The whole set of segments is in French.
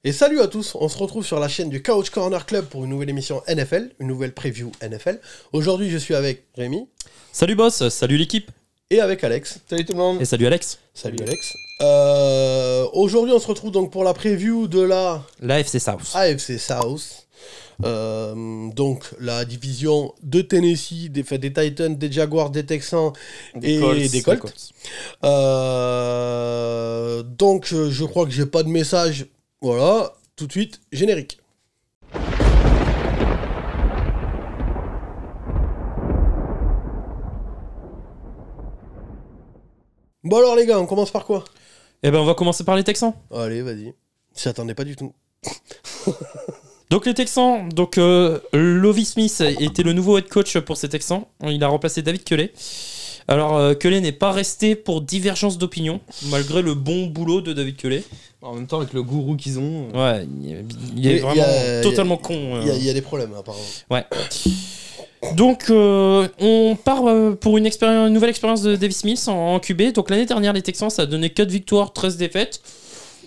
Et salut à tous, on se retrouve sur la chaîne du Couch Corner Club pour une nouvelle émission NFL, une nouvelle preview NFL. Aujourd'hui je suis avec Rémi. Salut boss, salut l'équipe. Et avec Alex. Salut tout le monde. Et salut Alex. Salut Alex. Aujourd'hui on se retrouve donc pour la preview de la AFC South. AFC South. Donc la division de Tennessee, des Titans, des Jaguars, des Texans et des Colts. Donc je crois que j'ai pas de message. Voilà, tout de suite, générique. Bon alors les gars, on commence par quoi? Eh ben on va commencer par les Texans. Allez, vas-y. Je t'attendais pas du tout. Donc les Texans, Lovie Smith était le nouveau head coach pour ces Texans. Il a remplacé David Culley. Alors Culley n'est pas resté pour divergence d'opinion, malgré le bon boulot de David Culley. En même temps, avec le gourou qu'ils ont... Ouais, il est vraiment totalement con. Il y a des problèmes apparemment. Ouais. Donc on part pour une nouvelle expérience de David Smith en QB. Donc l'année dernière, les Texans, ça a donné 4 victoires, 13 défaites.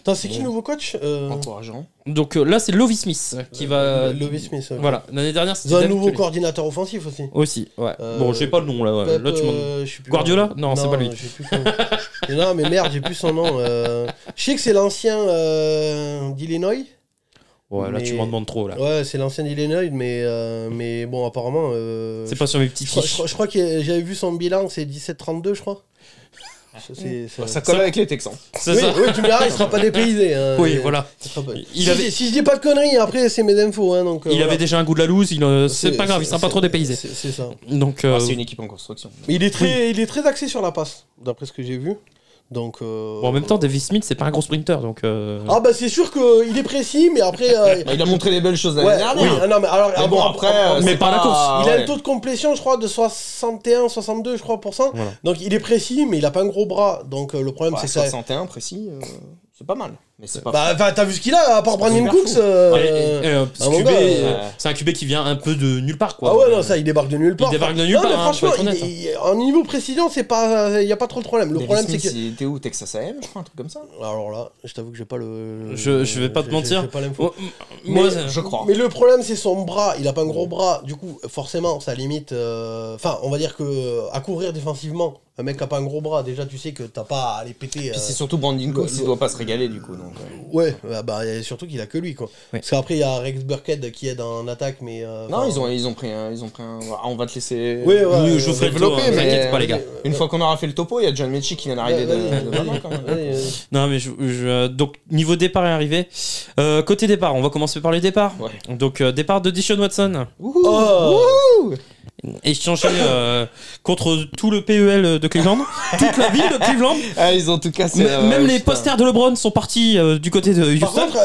Attends, c'est qui le nouveau coach Encourageant. Donc là, c'est Lovie Smith qui va... Lovie Smith, okay. Voilà, l'année dernière, c'était Ils ont un David nouveau Culley. Coordinateur offensif aussi. Aussi, ouais. Bon, j'ai pas le nom là. Ouais. Pep, Là, tu je sais plus Guardiola? Non, c'est pas lui. J'ai plus son nom. Non, mais merde, j'ai plus son nom. Je sais que c'est l'ancien d'Illinois. Ouais, là, mais... tu m'en demandes trop là. Ouais, c'est l'ancien d'Illinois, mais bon, apparemment. C'est pas sur mes petites fiches. Je crois que j'avais vu son bilan, c'est 17-32, je crois. Ça colle avec les Texans. C'est oui, ça. oui, tu me diras, il sera pas dépaysé. Hein, Oui, voilà. Si je dis pas de conneries, après, c'est mes infos. Hein, donc, il voilà. avait déjà un goût de la loose, c'est pas grave, il sera pas trop dépaysé. C'est ça. Donc, C'est une équipe en construction. Mais il est très axé sur la passe, d'après ce que j'ai vu. Donc, bon, en même temps, David Smith, c'est pas un gros sprinter, donc. Ah bah c'est sûr qu'il est précis, mais après. Il a montré les belles choses l'année dernière. Oui, non, mais alors. Mais bon, après. mais par la course. Il a un taux de complétion, je crois, de 61-62, je crois, %. Voilà. Donc il est précis, mais il a pas un gros bras. Donc le problème, c'est que 61 précis, c'est pas mal. Mais c'est pas. Bah, t'as vu ce qu'il a, à part Brandon Cooks. C'est un QB qui vient un peu de nulle part, quoi. Ah ouais, non, ça, il débarque de nulle part. Il débarque de nulle part. Mais franchement, en niveau précision, c'est pas. Il y a pas trop de problème. Le problème, c'est que. T'es où, Texas AM, je crois, un truc comme ça. Alors là, je t'avoue que j'ai pas le. Je vais pas te mentir. J'ai pas l'info. Moi, je crois. Mais le problème, c'est son bras. Il a pas un gros bras. Du coup, forcément, ça limite. Enfin, on va dire que à courir défensivement, un mec qui a pas un gros bras, déjà, tu sais que t'as pas à aller péter. Puis c'est surtout Brandon Cooks, il doit pas se régaler du coup. Donc, ouais, bah surtout qu'il a que lui, quoi. Oui. Parce qu'après, il y a Rex Burkhead qui aide en attaque, mais. Non, ils ont pris un. On va te laisser. Oui, je vous ferai développer, mais t'inquiète pas, les gars. Une fois qu'on aura fait le topo, il y a John Mechie qui vient d'arriver quand même. Non, mais donc, niveau départ et arrivée. Côté départ, on va commencer par les départs. Ouais. Donc, départ de Deshaun Watson. Wouhou! Échangé contre tout le PEL de Cleveland, toute la ville de Cleveland. Ah, ils ont tout cassé. Même les posters de LeBron sont partis du côté de Houston. Par contre,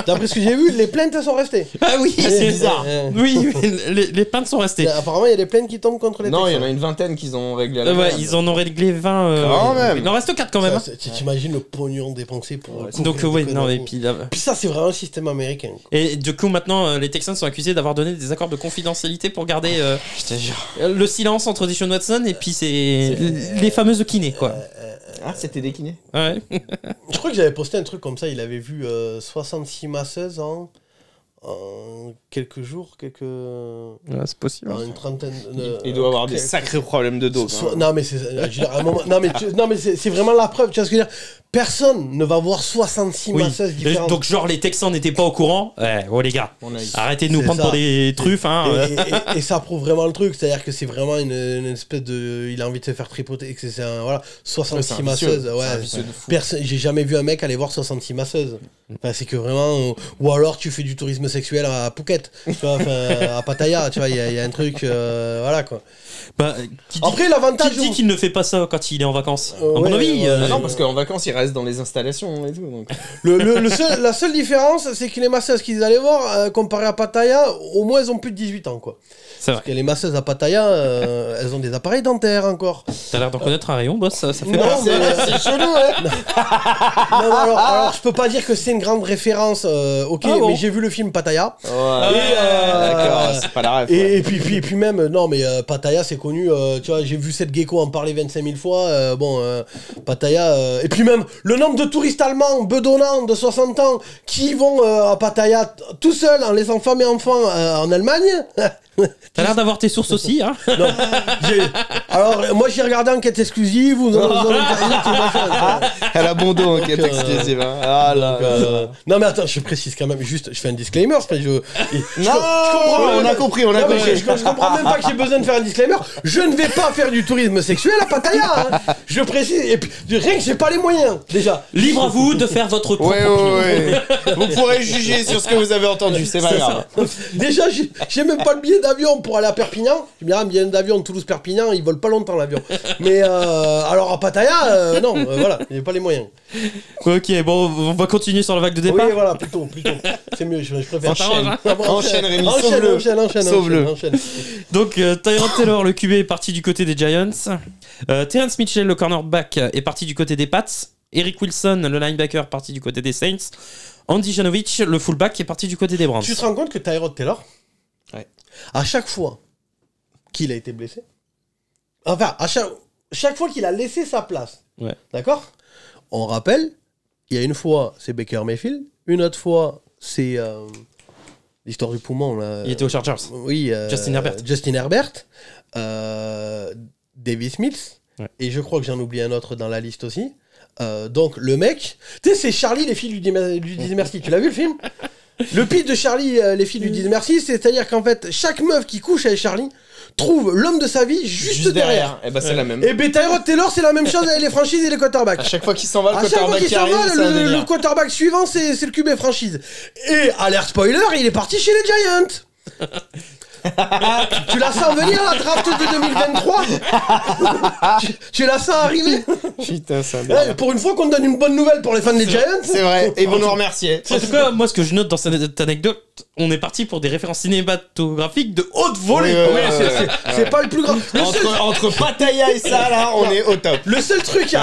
d'après ce que j'ai vu, les plaintes sont restées. Ah oui, c'est bizarre. Oui, les plaintes sont restées. Apparemment, il y a des plaintes qui tombent contre les Texans. Non, il y en a une vingtaine qu'ils ont réglé à la ouais, ils en ont réglé 20. Quand même. Il en reste 4 quand même. T'imagines le pognon dépensé pour. Donc, ouais, non, et puis là. Puis ça, c'est vraiment un système américain. Et du coup, maintenant, les Texans sont accusés d'avoir donné des accords de confidentialité pour garder. Je te jure. Le silence entre Deshaun Watson et puis c'est les fameuses kinés, quoi. Ah, c'était des kinés. Ouais. Je crois que j'avais posté un truc comme ça, il avait vu 66 masseuses en quelques jours, Ouais, c'est possible. Une trentaine. Il doit avoir des sacrés problèmes de dos. Non, mais c'est. Non, mais c'est vraiment la preuve. Tu vois ce que je veux dire? Personne ne va voir 66 masseuses différentes. Donc, genre, les Texans n'étaient pas au courant. Oh, les gars, arrêtez de nous prendre pour des truffes. Hein. Et ça prouve vraiment le truc. C'est-à-dire que c'est vraiment une espèce de. Il a envie de se faire tripoter. Et que c'est voilà, 66 masseuses. Ouais. J'ai jamais vu un mec aller voir 66 masseuses. Enfin, c'est que vraiment. Ou alors, tu fais du tourisme sexuel à Phuket. Tu vois, à Pattaya. Tu vois, il y a un truc. Voilà, quoi. Bah, après, l'avantage. Qui dit qu'il ne fait pas ça quand il est en vacances? À mon avis. Non, parce qu'en vacances, il reste dans les installations et tout. Donc. La seule différence, c'est que les masseuses qu'ils allaient voir, comparé à Pattaya, au moins elles ont plus de 18 ans, quoi. C'est vrai. Parce que les masseuses à Pattaya, elles ont des appareils dentaires encore. T'as l'air d'en connaître un rayon, boss, ça fait non, c'est chelou, ouais. Non, alors je peux pas dire que c'est une grande référence, ok, mais j'ai vu le film Pattaya. D'accord, c'est pas la rêve. Et puis même, non, mais Pattaya, c'est connu, tu vois, j'ai vu cette gecko en parler 25 000 fois. Pattaya. Et puis même, le nombre de touristes allemands bedonnants de 60 ans qui vont à Pattaya tout seuls en laissant femmes et enfants en Allemagne. T'as l'air d'avoir tes sources aussi, hein. Non, alors, moi j'ai regardé Enquête exclusive ou Elle a bon dos, Enquête exclusive. Hein. Ah là. Non mais attends, je précise quand même, juste, je fais un disclaimer. On a compris. Je comprends même pas que j'ai besoin de faire un disclaimer. Je ne vais pas faire du tourisme sexuel à Pattaya. Hein. Je précise, et puis rien que j'ai pas les moyens, déjà. Libre à vous de faire votre propre opinion. Vous pourrez juger sur ce que vous avez entendu, c'est pas grave. Déjà, j'ai même pas le billet d'avion pour aller à Perpignan. Tu me diras, un billet d'avion de Toulouse-Perpignan, il vole pas longtemps l'avion. Mais alors à Pattaya, non, voilà, il n'y a pas les moyens. Ok, bon, on va continuer sur la vague de départ. Oui, voilà, plutôt. C'est mieux, je préfère. Enchaîne, Rémi, enchaîne. Donc, Tyrod Taylor, le QB, est parti du côté des Giants. Terrence Mitchell, le cornerback, est parti du côté des Pats. Eric Wilson, le linebacker, parti du côté des Saints. Andy Janovich, le fullback, est parti du côté des Browns. Tu te rends compte que Tyrod Taylor, à chaque fois qu'il a été blessé, enfin, à chaque fois qu'il a laissé sa place, d'accord ? On rappelle, il y a une fois, c'est Baker Mayfield, une autre fois, c'est l'histoire du poumon. Là, il était aux Chargers. Oui. Justin Herbert. Davis Mills. Ouais. Et je crois que j'en oublie un autre dans la liste aussi. Donc, le mec... Tu sais, c'est Charlie, les filles lui disent merci. Tu l'as vu, le film ? Le pitch de Charlie, les filles lui disent merci, c'est-à-dire qu'en fait, chaque meuf qui couche avec Charlie trouve l'homme de sa vie juste derrière. Et bah c'est la même. Et Tyrod Taylor, c'est la même chose avec les franchises et les quarterbacks. À chaque fois qu'il s'en va, le quarterback qui arrive, le quarterback suivant, c'est le QB franchise. Et alerte spoiler, il est parti chez les Giants. Tu la sens venir la draft de 2023. Tu la sens arriver. Putain, ça pour une fois qu'on donne une bonne nouvelle pour les fans des Giants. C'est vrai, et ils vont nous remercier. En tout cas, moi ce que je note dans cette anecdote, on est parti pour des références cinématographiques de haute volée. C'est pas le plus grand. Entre Pattaya et ça, là, on est au top. Le seul truc,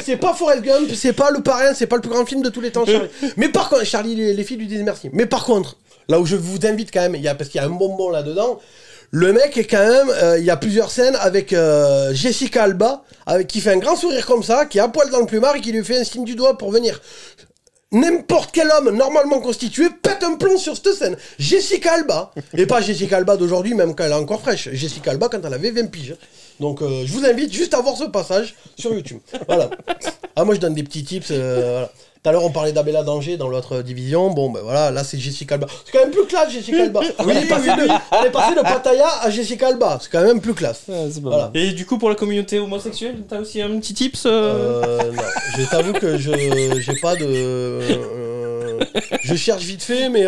c'est pas Forrest Gump, c'est pas Le Parrain, c'est pas le plus grand film de tous les temps, Charlie. Mais par contre, Charlie, les filles lui disent merci. Mais par contre, là où je vous invite quand même, parce qu'il y a un bonbon là-dedans, le mec est quand même, il y a plusieurs scènes avec Jessica Alba, qui fait un grand sourire comme ça, qui est à poil dans le plumard et qui lui fait un signe du doigt pour venir. N'importe quel homme normalement constitué pète un plomb sur cette scène. Jessica Alba, et pas Jessica Alba d'aujourd'hui, même quand elle est encore fraîche. Jessica Alba quand elle avait 20 piges. Donc je vous invite juste à voir ce passage sur YouTube. Voilà. Ah, moi je donne des petits tips. Voilà. Tout à l'heure, on parlait d'Abella Danger dans l'autre division. Bon, ben voilà, là, c'est Jessica Alba. C'est quand même plus classe, Jessica Alba. Elle est passée de Pattaya à Jessica Alba. C'est quand même plus classe. Voilà. Et du coup, pour la communauté homosexuelle, t'as aussi un petit tips Non, je t'avoue que j'ai pas de... je cherche vite fait, mais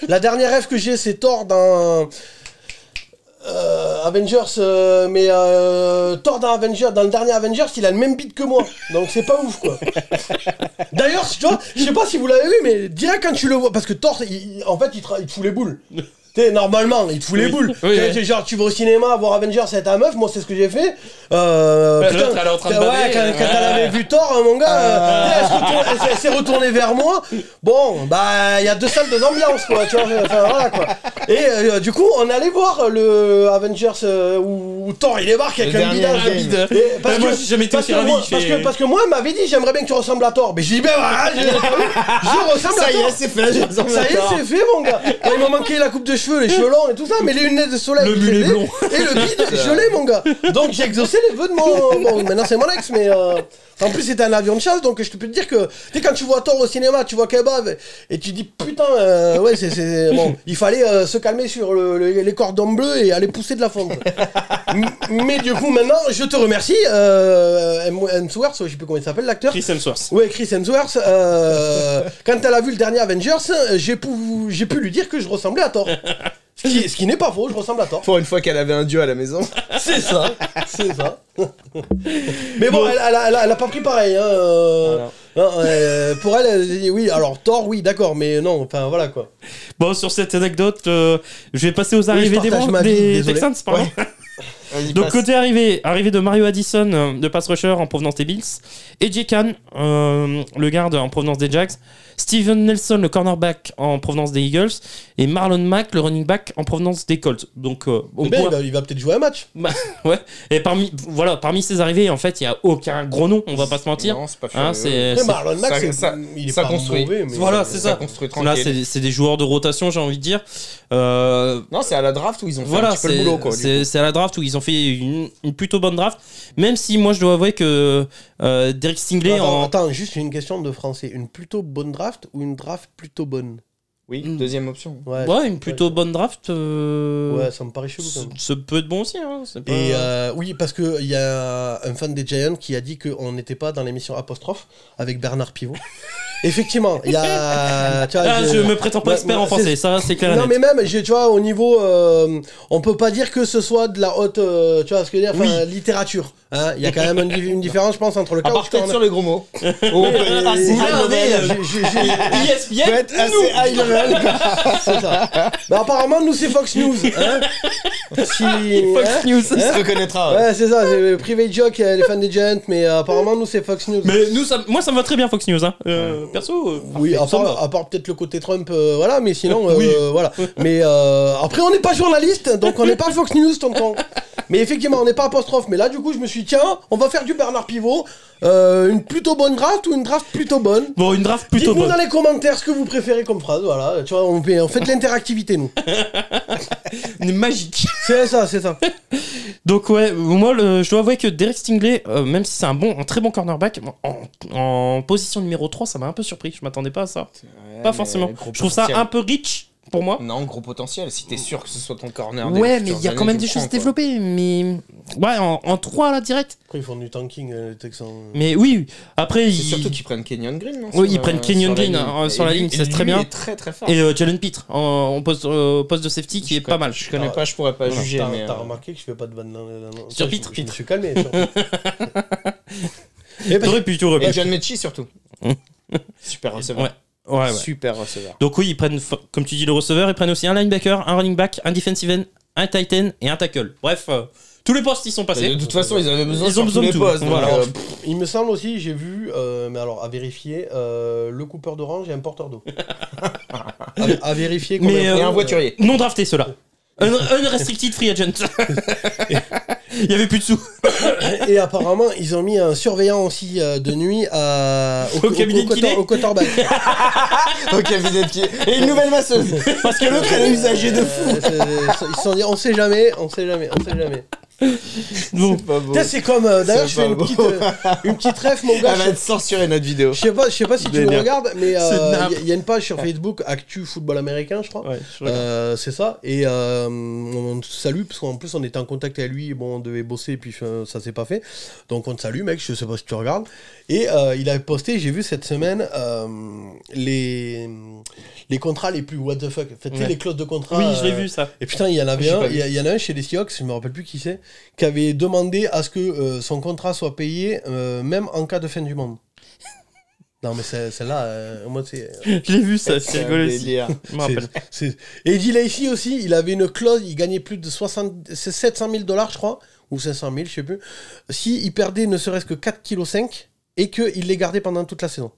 la dernière rêve que j'ai, c'est Thor dans... Avengers, mais Thor dans le dernier Avengers, il a le même beat que moi, donc c'est pas ouf quoi. D'ailleurs, tu vois, je sais pas si vous l'avez vu, mais direct quand tu le vois, parce que Thor, en fait, il te fout les boules. Normalement, il te fout les boules. Genre, tu vas au cinéma voir Avengers avec ta meuf, moi c'est ce que j'ai fait. L'autre, elle est en train de baver. Quand elle avait vu Thor, mon gars, elle s'est retournée vers moi. Bon, bah, il y a deux salles, deux ambiances, quoi. Tu vois, enfin, voilà, quoi. Et du coup, on allait voir le Avengers où Thor il débarque avec un bide. Moi, j'ai jamais été aussi ravi. Parce que moi, elle m'avait dit, j'aimerais bien que tu ressembles à Thor. Mais j'ai dit, ben voilà, je ressemble à Thor. Ça y est, c'est fait, c'est fait, mon gars. Il m'a manqué la coupe de cheveux, les cheveux longs et tout ça, mais les lunettes de soleil, le mulet blond et le bide, je l'ai, mon gars. Donc j'ai exaucé les vœux de mon... Bon, maintenant c'est mon ex, mais... En plus, c'était un avion de chasse, donc je peux te dire que... Tu sais, quand tu vois Thor au cinéma, tu vois Kebab, et tu dis, putain, ouais, c'est... Bon, il fallait se calmer sur les cordons bleus et aller pousser de la fonte. Mais du coup, maintenant, je te remercie, Hemsworth, je sais plus comment il s'appelle, l'acteur. Chris Hemsworth. Ouais, Chris Hemsworth. Quand elle a vu le dernier Avengers, j'ai pu lui dire que je ressemblais à Thor. Ce qui n'est pas faux, je ressemble à Thor. Pour une fois qu'elle avait un dieu à la maison. C'est ça. Mais bon, elle a pas pris pareil. Hein, non, pour elle, oui, alors Thor, oui, d'accord, mais non, enfin voilà quoi. Bon, sur cette anecdote, je vais passer aux arrivées des Texans, pardon. Ouais. Donc côté arrivée de Mario Addison de pass rusher en provenance des Bills, AJ Cann, le garde en provenance des Jags, Steven Nelson, le cornerback en provenance des Eagles, et Marlon Mack, le running back en provenance des Colts. Donc, il va peut-être jouer un match. Ouais. Et parmi ces arrivées, en fait, il n'y a aucun gros nom, on va pas se mentir. Non, c'est pas Marlon Mack, il est pas construit. Mauvais, mais voilà, c'est ça. Construit Là, c'est des joueurs de rotation, j'ai envie de dire. Non, c'est à la draft où ils ont fait un petit peu le boulot, quoi. C'est à la draft où ils ont fait une plutôt bonne draft. Même si moi, je dois avouer que Derek Stingley. Attends, juste une question de français. Une plutôt bonne draft ou une draft plutôt bonne? Oui, deuxième option. Ouais, une plutôt bonne draft. Ouais, ça me paraît chelou quand même. Ça peut être bon aussi. Hein, pas... Et oui, parce qu'il y a un fan des Giants qui a dit qu'on n'était pas dans l'émission Apostrophe avec Bernard Pivot. Effectivement, il y a. Tu vois, je me prétends pas expert en français, ça c'est clair. Non, mais même, tu vois, au niveau. On peut pas dire que ce soit de la haute. Tu vois ce que je veux dire, littérature. Hein, il y a quand même une différence, je pense, entre le cas. À part peut-être sur les gros mots. C'est ça. Mais apparemment, nous, c'est Fox News. Hein Fox News. Il se reconnaîtra. Ouais, c'est ça, c'est Private Joke, les fans des Giants, mais apparemment, nous, c'est Fox News. Mais moi, ça me va très bien, Fox News. Hein. Perso. Oui, à part peut-être le côté Trump, voilà, mais sinon, voilà. Mais après, on n'est pas journaliste, donc on n'est pas Fox News, tonton. Mais effectivement, on n'est pas apostrophe. Mais là, du coup, je me suis dit, tiens, on va faire du Bernard Pivot. Une plutôt bonne draft ou une draft plutôt bonne? Bon, une draft plutôt bonne. Dites-nous dans les commentaires ce que vous préférez comme phrase. Voilà, tu vois, on fait de l'interactivité, nous. Magique. C'est ça. Donc, ouais, moi, je dois avouer que Derek Stingley, même si c'est un très bon cornerback, en position numéro 3, ça m'a un peu surpris. Je m'attendais pas à ça. Pas forcément. Je trouve ça un peu rich. Pour moi. Non, gros potentiel, si t'es sûr que ce soit ton corner. Ouais, mais il y a quand même des choses à développer. Mais ouais, en 3 là, direct. Après, ils font du tanking, les Texans. Mais oui, après. C'est surtout qu'ils prennent Kenyon Green, non? Oui, ils prennent Kenyon Green sur la ligne, c'est très bien. Il est très très fort. Et Jalen Pitre en poste de safety qui est pas mal. Je connais pas, je pourrais pas juger. T'as remarqué que je fais pas de vanne là? Sur Pitre. Je me suis calmé. T'aurais pu, Et John Mechie surtout. Super receveur. Ouais. Super receveur. Donc oui, ils prennent, comme tu dis, le receveur, ils prennent aussi un linebacker, un running back, un defensive end, un tight end et un tackle. Bref, tous les postes ils sont passés. De toute façon, ils avaient besoin de tout. Postes, voilà. Il me semble aussi, j'ai vu, mais alors à vérifier, le coupeur d'orange et un porteur d'eau. à vérifier. Mais et un voiturier. Non drafté ceux-là. Unrestricted free agent. Il y avait plus de sous. Et apparemment, ils ont mis un surveillant aussi de nuit au cabinet de kiné. Au quarterback. Au cabinet de kiné. Et une nouvelle masseuse. Parce que l'autre, elle est usagée de fou. Ils se sont dit, on sait jamais. Bon. C'est comme d'ailleurs je fais une petite ref, mon gars. Elle va être censurée notre vidéo. Je sais pas si tu me regardes, mais il y a une page sur Facebook, Actu Football Américain, je crois. Ouais, c'est ça. Et on te salue parce qu'en plus on était en contact avec lui. Bon, on devait bosser et puis ça s'est pas fait. Donc on te salue, mec. Je sais pas si tu regardes. Et il avait posté, j'ai vu cette semaine les contrats les plus what the fuck. En fait, les clauses de contrat. Oui, je l'ai vu ça. Et putain, il y en avait un. Il y en a un chez les Seahawks, je me rappelle plus qui c'est, qui avait demandé à ce que son contrat soit payé même en cas de fin du monde. Non mais celle-là, moi c'est... Je l'ai vu ça, c'est rigolo aussi. Et Eddie Lacy aussi, il avait une clause, il gagnait plus de 700 000 $, je crois, ou 500 000, je sais plus, s'il perdait ne serait-ce que 4,5 kg et qu'il les gardait pendant toute la saison.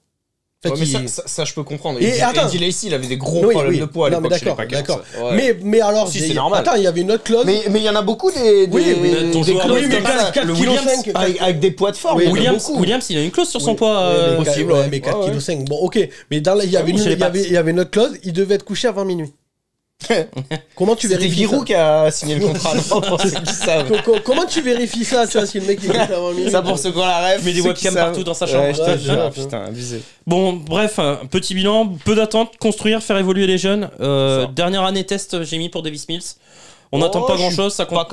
En fait, mais ça, je peux comprendre. Et Eddie Lacy, il avait des gros problèmes de poids à l'époque. D'accord. Mais alors, si, c'est normal. Attends, il y avait une autre clause. Mais il y en a beaucoup des clauses comme ça. 4,5 kg avec des poids de forme. Williams, il a une clause sur son poids. Possible, mais 4,5 kg. Bon, ok. Mais il y avait une autre clause, il devait être couché avant minuit. Comment tu vérifies ça? C'est Giroud qui a signé le contrat. Comment tu vérifies ça, tu vois, si le mec il est avant minuit? Ça pour ceux qui ont la rêve. Mais des webcams partout dans sa chambre. Putain, abusé. Bon, bref, petit bilan, peu d'attente, construire, faire évoluer les jeunes. Dernière année test, j'ai mis pour Davis Mills. On n'attend pas grand chose, ça compte.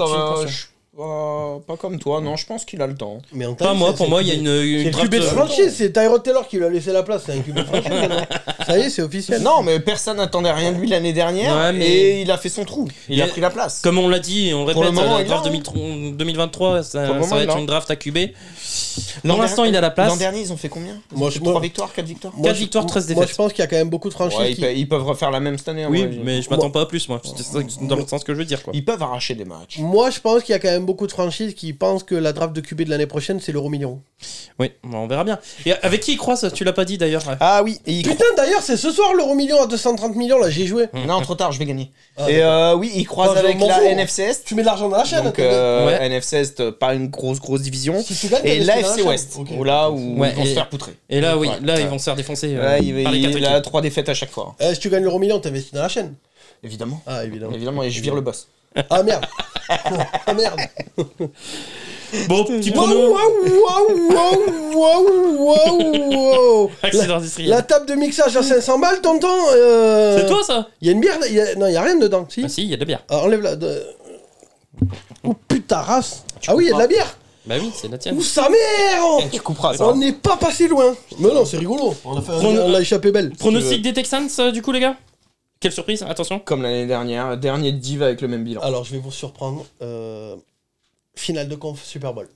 Pas comme toi, non, je pense qu'il a le temps. Mais pas moi, pour moi, il y a une draft de franchise, c'est Tyrod Taylor qui lui a laissé la place, c'est un QB de franchise maintenant. Ça y est, c'est officiel. Non, mais personne n'attendait rien de lui l'année dernière et il a fait son trou. Il a pris la place. Comme on l'a dit, on le répète, la draft 2023, ça va être une draft à QB. Pour l'instant, il a la place. L'an dernier, ils ont fait combien? 3 victoires, 4 victoires 4 victoires, 13 défaites. Moi, je pense qu'il y a quand même beaucoup de franchises. Ils peuvent refaire la même cette année. Oui, mais je m'attends pas à plus, moi. C'est dans le sens que je veux dire. Ils peuvent arracher des matchs. Moi, je pense qu'il y a quand même beaucoup de franchises qui pensent que la draft de QB de l'année prochaine, c'est l'euro million. Oui, on verra bien. Et avec qui il croise? Tu l'as pas dit d'ailleurs. Ah oui. Putain, d'ailleurs, c'est ce soir l'euro million à 230 millions, là, j'ai joué. Non, trop tard, je vais gagner. Et oui, il croise avec la NFC Est. Tu mets de l'argent dans la chaîne. Donc, NFC Est, pas une grosse division. Si tu gagnes, et l'AFC Ouest, okay. Là où ils vont se faire poutrer. Et là, oui, là, ils vont se faire défoncer. Il a 3 défaites à chaque fois. Si tu gagnes l'euro million, t'investis dans la chaîne. Évidemment. Ah, évidemment. Évidemment, et je vire le boss. Ah merde. Ah merde. Bon, petit prono. Wow. La table de mixage à 500 balles, tonton. C'est toi ça? Il y a une bière. Non, il y a rien dedans. Si. Ah si, il y a de la bière. Enlève-la. Oh putain race. Ah oui, il y a de la bière. Bah oui, c'est la tienne. Ouh, sa mère. Tu couperas ça. On n'est pas passé loin. Mais non, c'est rigolo. On l'a échappé belle. Pronostic des Texans, du coup, les gars? Quelle surprise, attention. Comme l'année dernière, dernier div avec le même bilan. Alors, je vais vous surprendre. Finale de conf Super Bowl.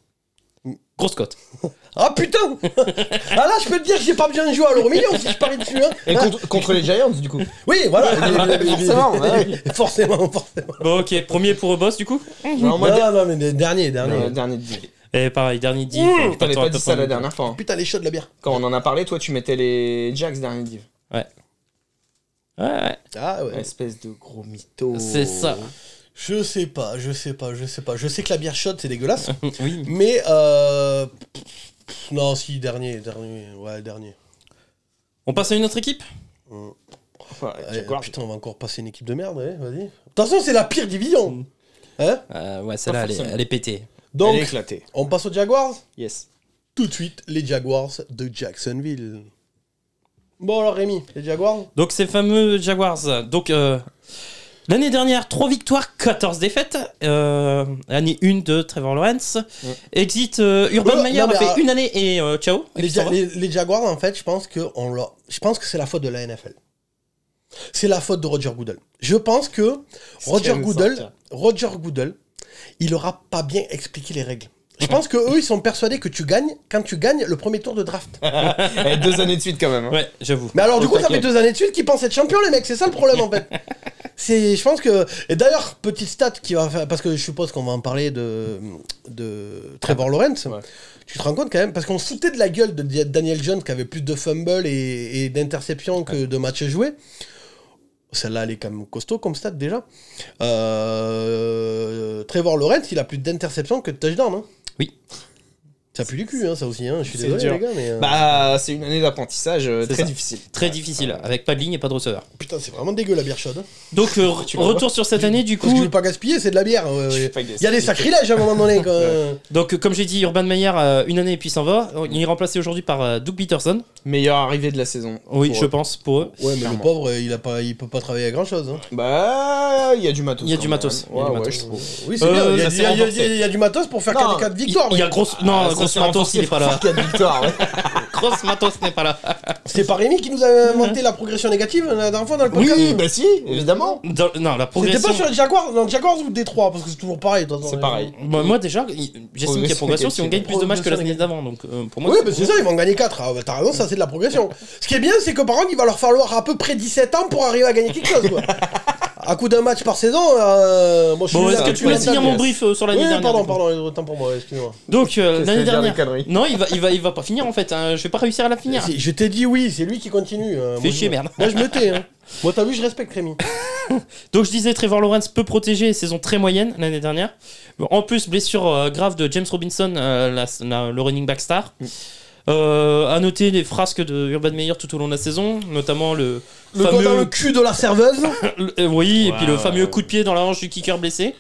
Grosse cote. Ah putain. Ah là, je peux te dire que j'ai pas besoin de jouer à l'euro million si je parie dessus. Hein. Et contre les Giants, du coup. Oui, voilà. Forcément, forcément. Bon, ok, premier pour boss, du coup. Non, mais dernier. Dernier div. Et pareil, dernier div. T'avais pas dit ça la dernière fois. Putain, les shots de la bière. Quand on en a parlé, toi, tu mettais les Jags dernier div. Ouais. Ah ouais. Espèce de gros mytho. C'est ça. Je sais pas. Je sais que la bière shot, c'est dégueulasse. Oui. Mais non, si, dernier. Ouais, dernier. On passe à une autre équipe? Putain, on va encore passer une équipe de merde, ouais, vas-y. De toute façon, c'est la pire division. Hein? Ouais, celle-là, elle est pétée. Donc, elle est éclatée. On passe aux Jaguars? Yes. Tout de suite, les Jaguars de Jacksonville. Bon alors Rémi, les Jaguars? Donc ces fameux Jaguars. Donc l'année dernière, 3 victoires, 14 défaites. Année 1 de Trevor Lawrence. Exit Urban Meyer a fait une année et ciao. Les Jaguars, en fait, je pense que c'est la faute de la NFL. C'est la faute de Roger Goodell. Je pense que Roger Goodell, il aura pas bien expliqué les règles. Je pense que eux ils sont persuadés que tu gagnes quand tu gagnes le premier tour de draft. 2 années de suite quand même. Hein. Ouais, j'avoue. Mais alors du coup ça fait 2 années de suite qu'ils pensent être champions les mecs, c'est ça le problème en fait. Je pense que... Et d'ailleurs, petite stat qui va faire... Parce que je suppose qu'on va en parler de Trevor Lawrence. Ouais. Tu te rends compte quand même, parce qu'on se foutait de la gueule de Daniel Jones qui avait plus de fumbles et d'interceptions que de matchs joués. Celle-là, elle est quand même costaud comme stat déjà. Trevor Lawrence, il a plus d'interceptions que de touchdowns. Hein. Oui. Ça pue du cul, hein, ça aussi. Hein. Je suis désolé, les gars. Mais Bah, c'est une année d'apprentissage très difficile. Très difficile, avec pas de ligne et pas de receveur. Putain, c'est vraiment dégueu la bière chaude. Hein. Donc, retour sur cette année, du coup. Parce que je veux pas gaspiller, c'est de la bière. Il y a des sacrilèges à un moment donné. Donc, comme j'ai dit, Urban Meyer, une année et puis s'en va. Il est remplacé aujourd'hui par Doug Peterson. Meilleure arrivée de la saison. Oui, je pense, pour eux. Ouais, mais le pauvre, il peut pas travailler à grand chose. Hein. Bah, il y a du matos. Il y a du matos. Oui, c'est bien. Il y a du matos pour faire 4 victoires. Il y a grosse matos, il est pas là. 4 victoires, ouais. Grosse matos n'est pas là. C'est pas Rémi qui nous a inventé la progression négative la dernière fois dans le podcast? Oui, bah si, évidemment. Non, la progression. C'était pas sur les Jaguars, ou Détroit, parce que c'est toujours pareil. C'est pareil. Moi déjà, j'estime qu'il y a progression si on gagne plus de matchs que l'année d'avant. Donc pour moi. Oui, mais c'est ça, ils vont en gagner 4. Ah, bah, t'as raison, ça c'est de la progression. Ce qui est bien, c'est que par contre, il va leur falloir à peu près 17 ans pour arriver à gagner quelque chose, quoi. À coup d'un match par saison, bon, est-ce que tu peux finir mon brief sur l'année dernière? Pardon, autant pour moi, excuse-moi. Donc, l'année dernière. Non, il va pas finir en fait, hein. Je vais pas réussir à la finir. Je t'ai dit oui, c'est lui qui continue. Fais chier, merde. Moi, je me tais, hein. Moi, t'as vu, je respecte Rémi. Donc, je disais, Trevor Lawrence peut protéger, saison très moyenne l'année dernière. En plus, blessure grave de James Robinson, le running back star. À noter les frasques de Urban Meyer tout au long de la saison, notamment le fameux... doigt dans le cul de la serveuse. Oui, et puis le fameux coup de pied dans la hanche du kicker blessé.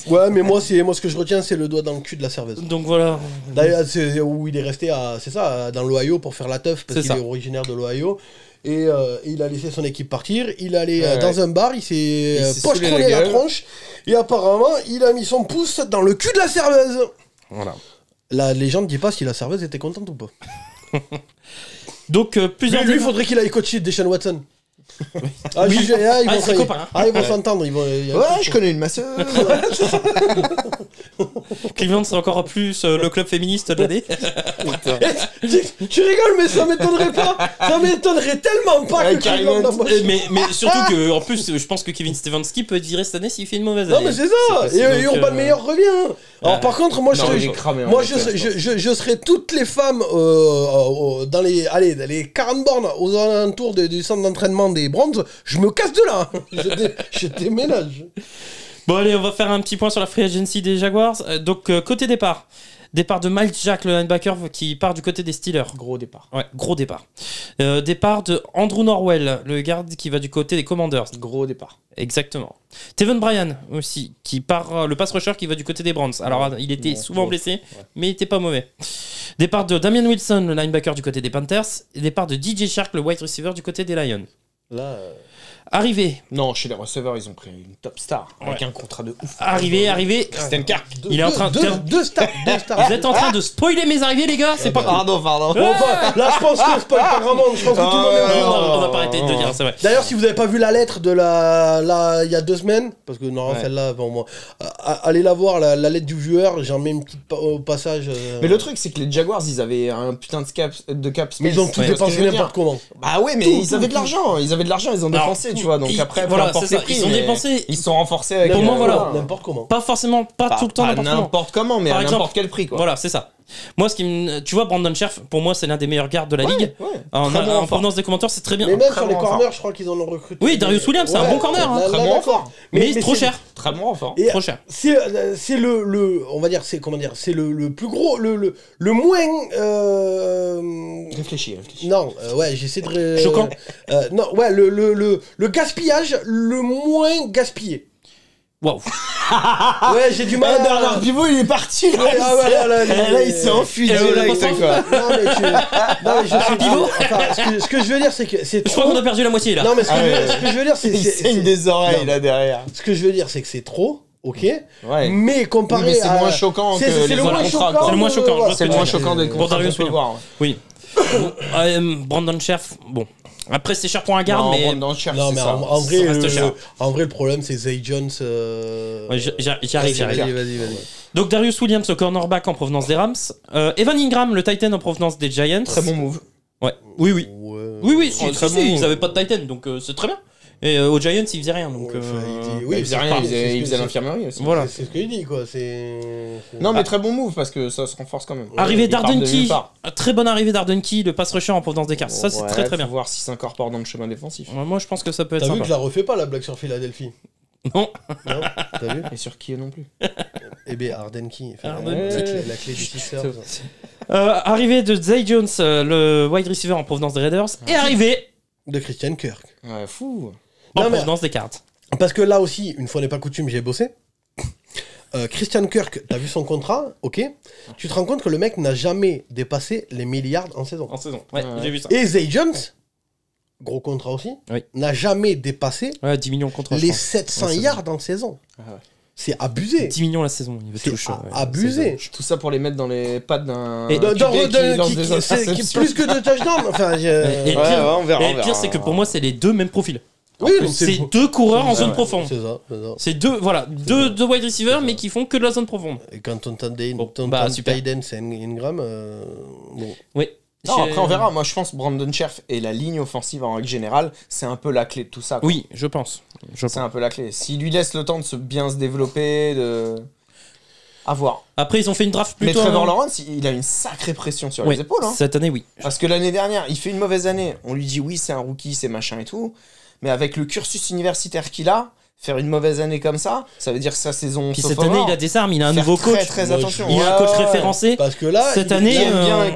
Ouais, mais moi ce que je retiens, c'est le doigt dans le cul de la serveuse. Donc voilà. D'ailleurs, c'est où il est resté dans l'Ohio pour faire la teuf, parce qu'il est originaire de l'Ohio. Et il a laissé son équipe partir. Il allait dans un bar, il s'est poche-collé la tronche. Et apparemment, il a mis son pouce dans le cul de la serveuse. Voilà. La légende dit pas si la serveuse était contente ou pas. Donc plusieurs. Mais lui, il faudrait qu'il aille coacher Deshaun Watson. Ah, oui. Ils vont s'entendre. Ouais, je connais une masseuse. Cleveland, c'est encore plus le club féministe de l'année. Tu rigoles, mais ça m'étonnerait pas. Ça m'étonnerait tellement pas que Cleveland... Mais surtout que, en plus, je pense que Kevin Stefanski peut être viré cette année s'il fait une mauvaise année. Non, mais c'est ça. Et Urban Meyer revient. Alors, par contre, moi, je serais toutes les femmes dans les 40 bornes aux alentours du centre d'entraînement des Browns. Je me casse de là. Je déménage. Bon, allez, on va faire un petit point sur la free agency des Jaguars. Donc, côté départ. Départ de Miles Jack, le linebacker qui part du côté des Steelers. Gros départ. Ouais, gros départ. Départ de Andrew Norwell, le garde qui va du côté des Commanders. Gros départ. Exactement. Teven Bryan aussi, qui part, le pass rusher qui va du côté des Browns. Alors, il était souvent blessé, mais il était pas mauvais. Départ de Damian Wilson, le linebacker du côté des Panthers. Et départ de DJ Shark, le wide receiver du côté des Lions. Là... Arrivé. Non, chez les receveurs, ils ont pris une top star avec un contrat de ouf. Arrivé. Christian Kirk. Il est en train de deux stars. Vous êtes en train de spoiler mes arrivées, les gars. C'est pas Pardon. Là, je pense qu'on spoil pas grand monde. Je pense que tout le monde est on n'a pas arrêté de le dire, c'est vrai. D'ailleurs, si vous n'avez pas vu la lettre de il y a 2 semaines, parce que normalement celle-là, bon, moi, allez la voir, la lettre du viewer. J'en mets une petite au passage. Mais le truc, c'est que les Jaguars, ils avaient un putain de cap space. Mais ils ont tout dépensé n'importe comment. Bah ouais, mais ils avaient de l'argent. Ils ont dépensé, tu vois. Donc après, voilà, c'est ça. Ils ont dépensé. Ils sont renforcés avec. Pour moi, voilà. N'importe comment. Pas forcément, pas tout le temps n'importe comment, mais à n'importe quel prix, quoi. Voilà, c'est ça. Moi, tu vois, Brandon Scherf, pour moi, c'est l'un des meilleurs gardes de la ligue. En provenance des commentaires, c'est très bien. Mais même sur les corners, je crois qu'ils en ont recruté. Oui, Darius Williams, c'est un bon corner. Très bon renfort. Mais trop cher. Très bon renfort. Trop cher. C'est on va dire, c'est comment dire, c'est le plus gros, le moins. Réfléchis. Non, j'essaie de. Choquant. Non, ouais, le gaspillage le moins gaspillé. Waouh. Ouais, j'ai du mal à... Bernard Pivot, il est parti. Là, il s'est enfui direct, quoi. Non, mais je sais Pivot. Ce que je veux dire, c'est que c'est trop... Je crois qu'on a perdu la moitié, là. Non, mais ce que je veux dire, c'est... Il saigne des oreilles, là, derrière. Ce que je veux dire, c'est que c'est trop... Ok, mais comparé c'est moins choquant que c'est le moins choquant. C'est le moins choquant. C'est le moins choquant des contrats qu'on peut voir. Oui. Brandon Scherf, bon. Après, c'est cher pour un garde, mais. Non, mais en vrai, le problème, c'est Zay Jones. J'arrive. Vas-y. Donc, Darius Williams, le cornerback en provenance des Rams. Evan Ingram, le Titan en provenance des Giants. Très bon move. Ouais. Oui. Ils avaient pas de Titan, donc c'est très bien. Et aux Giants, ils faisaient rien. Donc, il faisait rien, il faisait l'infirmerie aussi. Voilà. C'est ce qu'il dit, quoi. Non, mais très bon move parce que ça se renforce quand même. Arrivée d'Ardenky. Très bonne arrivée d'Ardenky, le pass rusher en provenance des Cars. Ça, c'est très bien. Faut voir s'il s'incorpore dans le chemin défensif. Moi, je pense que ça peut être sympa. T'as vu que je la refais pas, la blague sur Philadelphie? Non. T'as vu? Et sur qui non plus? Eh bien, Ardenky. La clé du Sixers. Arrivée de Zay Jones, le wide receiver en provenance des Raiders. Et arrivée de Christian Kirk. Ouais, fou. En provenance des Cards. Parce que là aussi, une fois n'est pas coutume, j'ai bossé. Christian Kirk, t'as vu son contrat, ok. Tu te rends compte que le mec n'a jamais dépassé les milliards en saison. Ouais, j'ai vu ça. Et Zay Jones, gros contrat aussi, n'a jamais dépassé 10 millions de contrats, les 700 yards en saison. C'est abusé. 10 millions la saison, il veut toucher. Abusé. Tout ça pour les mettre dans les pattes d'un. Et qui plus que de touchdowns. Enfin, et le pire, c'est que pour moi, c'est les deux mêmes profils. Oui, c'est deux coureurs en zone profonde. C'est ça. C'est deux wide receivers, mais qui font que de la zone profonde. Et quand ton Tiden, c'est Ingram. Bon. Oui. Non, après on verra. Moi je pense Brandon Scherf et la ligne offensive en règle générale, c'est un peu la clé de tout ça, quoi. Oui, je pense. C'est un peu la clé. S'il lui laisse le temps de bien se développer, à voir. Après, ils ont fait une draft plutôt. Mais Trevor Lawrence, il a une sacrée pression sur les épaules. Cette année, oui. Parce que l'année dernière, il fait une mauvaise année. On lui dit oui, c'est un rookie, c'est machin et tout. Mais avec le cursus universitaire qu'il a, faire une mauvaise année comme ça veut dire que sa saison. Puis cette année, il a des armes, il a un nouveau coach. Très attention. Il a un coach référencé. Parce que là, cette année,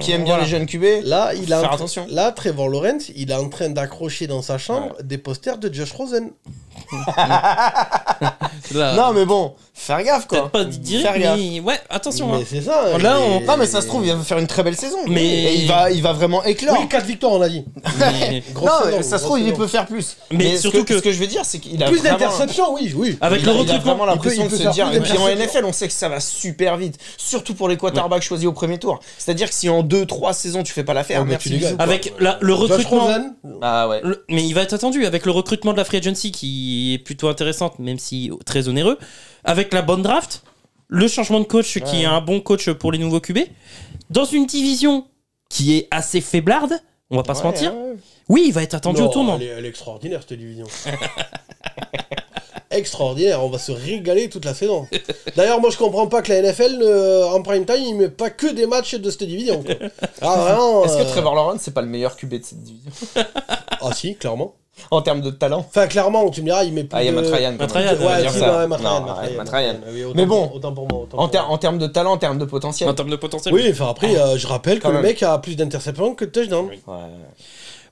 qui aime bien les jeunes QB. Là, faire attention. Là, Trevor Lawrence, il est en train d'accrocher dans sa chambre des posters de Josh Rosen. Non, mais bon, Faire gaffe, quoi. Peut-être pas direct, mais ouais, attention. Mais c'est ça. Là, Non, mais ça se trouve, il va faire une très belle saison. Mais et il va vraiment éclore. Oui, 4 victoires, on l'a dit. Non, ça se trouve, il peut faire plus. Mais surtout ce que je veux dire, c'est qu'il a plus d'interceptions, oui. Avec le recrutement, il a vraiment l'impression de se dire. Et puis en d'interceptions. NFL, on sait que ça va super vite. Surtout pour les quarterbacks choisis au premier tour. C'est-à-dire que si en 2-3 saisons, tu fais pas l'affaire, Oh, mais merci. tu dégages. bisous, quoi. avec le recrutement. Ah ouais. Mais il va être attendu avec le recrutement de la free agency qui est plutôt intéressante, même si très onéreux. Avec la bonne draft, le changement de coach qui est un bon coach pour les nouveaux QB, dans une division qui est assez faiblarde, on va pas se mentir. Oui, il va être attendu au tournant. Elle est extraordinaire cette division. Extraordinaire, on va se régaler toute la saison. D'ailleurs, moi je comprends pas que la NFL en prime time il met pas que des matchs de cette division. Quoi. Ah, vraiment, Est-ce que Trevor Lawrence c'est pas le meilleur QB de cette division? Ah si, clairement. En termes de talent. Enfin, clairement, tu me diras, il met plus Ah, il y a de... Matt Ryan. Matt Ryan, Ouais, si, ouais, Matt Ryan. Oui, Mais bon, autant pour moi. En termes de talent, en termes de potentiel. En termes de potentiel. Oui, enfin après, je rappelle que Quand le même. mec a plus d'interceptions que de touchdowns. Ouais.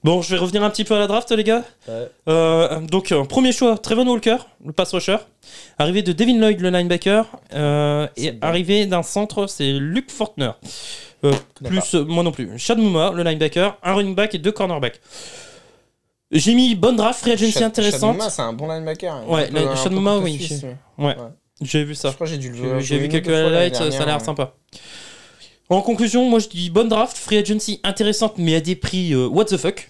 Bon, je vais revenir un petit peu à la draft, les gars. Ouais. Donc, premier choix, Trevon Walker, le pass rusher. Arrivée de Devin Lloyd, le linebacker. Et arrivée d'un centre, c'est Luke Fortner. Moi non plus. Chad Muma, le linebacker. Un running back et 2 cornerbacks. J'ai mis bonne draft, free agency intéressante. Chad Muma, c'est un bon linebacker. Ouais, Chad Muma, oui. Suisse, Ouais, j'ai vu ça. Je crois que j'ai dû le voir. J'ai vu quelques highlights, ça a l'air sympa. En conclusion, moi je dis bonne draft, free agency intéressante, mais à des prix what the fuck.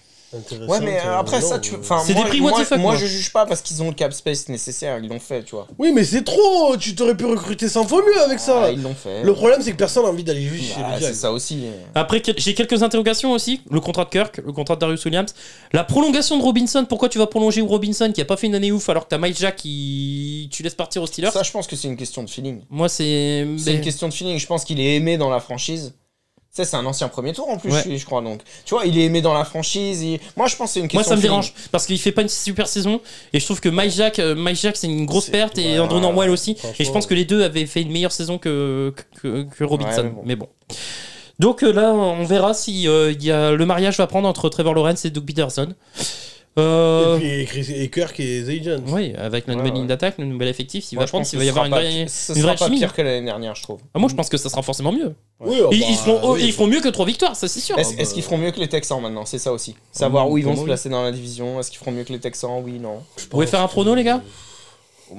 Ouais, mais après ça, tu. Enfin, c'est des prix what the fuck. Moi, je juge pas parce qu'ils ont le cap space nécessaire, ils l'ont fait, tu vois. Oui, mais c'est trop. Tu t'aurais pu recruter 100 fois mieux avec ça. Ils l'ont fait. Le problème, c'est que personne n'a envie d'aller juste chez les C'est Jags. ça aussi. Après, j'ai quelques interrogations aussi. Le contrat de Kirk, le contrat de Darius Williams, la prolongation de Robinson. Pourquoi tu vas prolonger Robinson qui a pas fait une année ouf alors que t'as Mike Jack qui tu laisses partir aux Steelers? Ça, je pense que c'est une question de feeling. Moi, c'est une question de feeling. Je pense qu'il est aimé dans la franchise. Ça, c'est un ancien premier tour en plus, je crois. Donc, tu vois, il est aimé dans la franchise. Moi, je pense que c'est une question. Moi, ça me de feeling. dérange parce qu'il fait pas une super saison et je trouve que Mike Jack, c'est une grosse perte et Andrew Norwell aussi. Et je pense que les deux avaient fait une meilleure saison que Robinson. Ouais, mais bon. Donc là, on verra si le mariage va prendre entre Trevor Lawrence et Doug Peterson. Et puis Kirk et The Agents. Oui, avec la nouvelle ligne d'attaque, le nouvel effectif, s'il Moi, va je prendre, pense s'il que va y avoir ce une sera vraie pas chimie. pire que l'année dernière, je trouve. Moi, je pense que ça sera forcément mieux. Oui, Ils feront mieux que 3 victoires, ça c'est sûr. Est-ce qu'ils feront mieux que les Texans maintenant? C'est ça aussi. Savoir où ils vont se placer dans la division. Est-ce qu'ils feront mieux que les Texans? Oui, non. Vous pouvez faire un prono, les gars?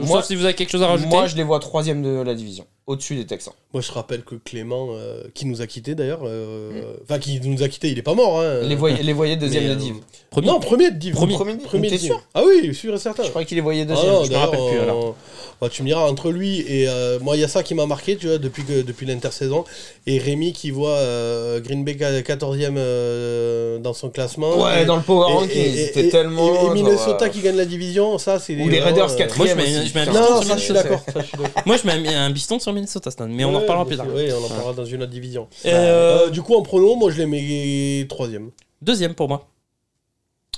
Sauf si vous avez quelque chose à rajouter. Moi, je les vois 3ème de la division, au-dessus des Texans. Moi, je rappelle que Clément, qui nous a quittés d'ailleurs, enfin, qui nous a quittés, il est pas mort. Hein, Les voyait 2ème de div. Non, premier de div. Premier de t'es div. sûr? Ah oui, sûr et certain. Je croyais qu'il les voyait 2ème. Ah non, je me rappelle plus alors. Bah, tu me diras, entre lui et moi, il y a ça qui m'a marqué, tu vois, depuis l'intersaison. Et Rémi qui voit Green Bay 14ème dans son classement. Ouais, dans le Power Ranking, c'était tellement. Et Minnesota qui gagne la division, ça, c'est. Ou les Raiders 4ème. Moi, je mets un Non, ça, je suis d'accord. Moi, je mets un biston sur Minnesota, Stan, mais on en reparlera plus tard. Oui, on en parlera dans une autre division. Du coup, en prono, moi, je les mets 3ème. 2ème pour moi.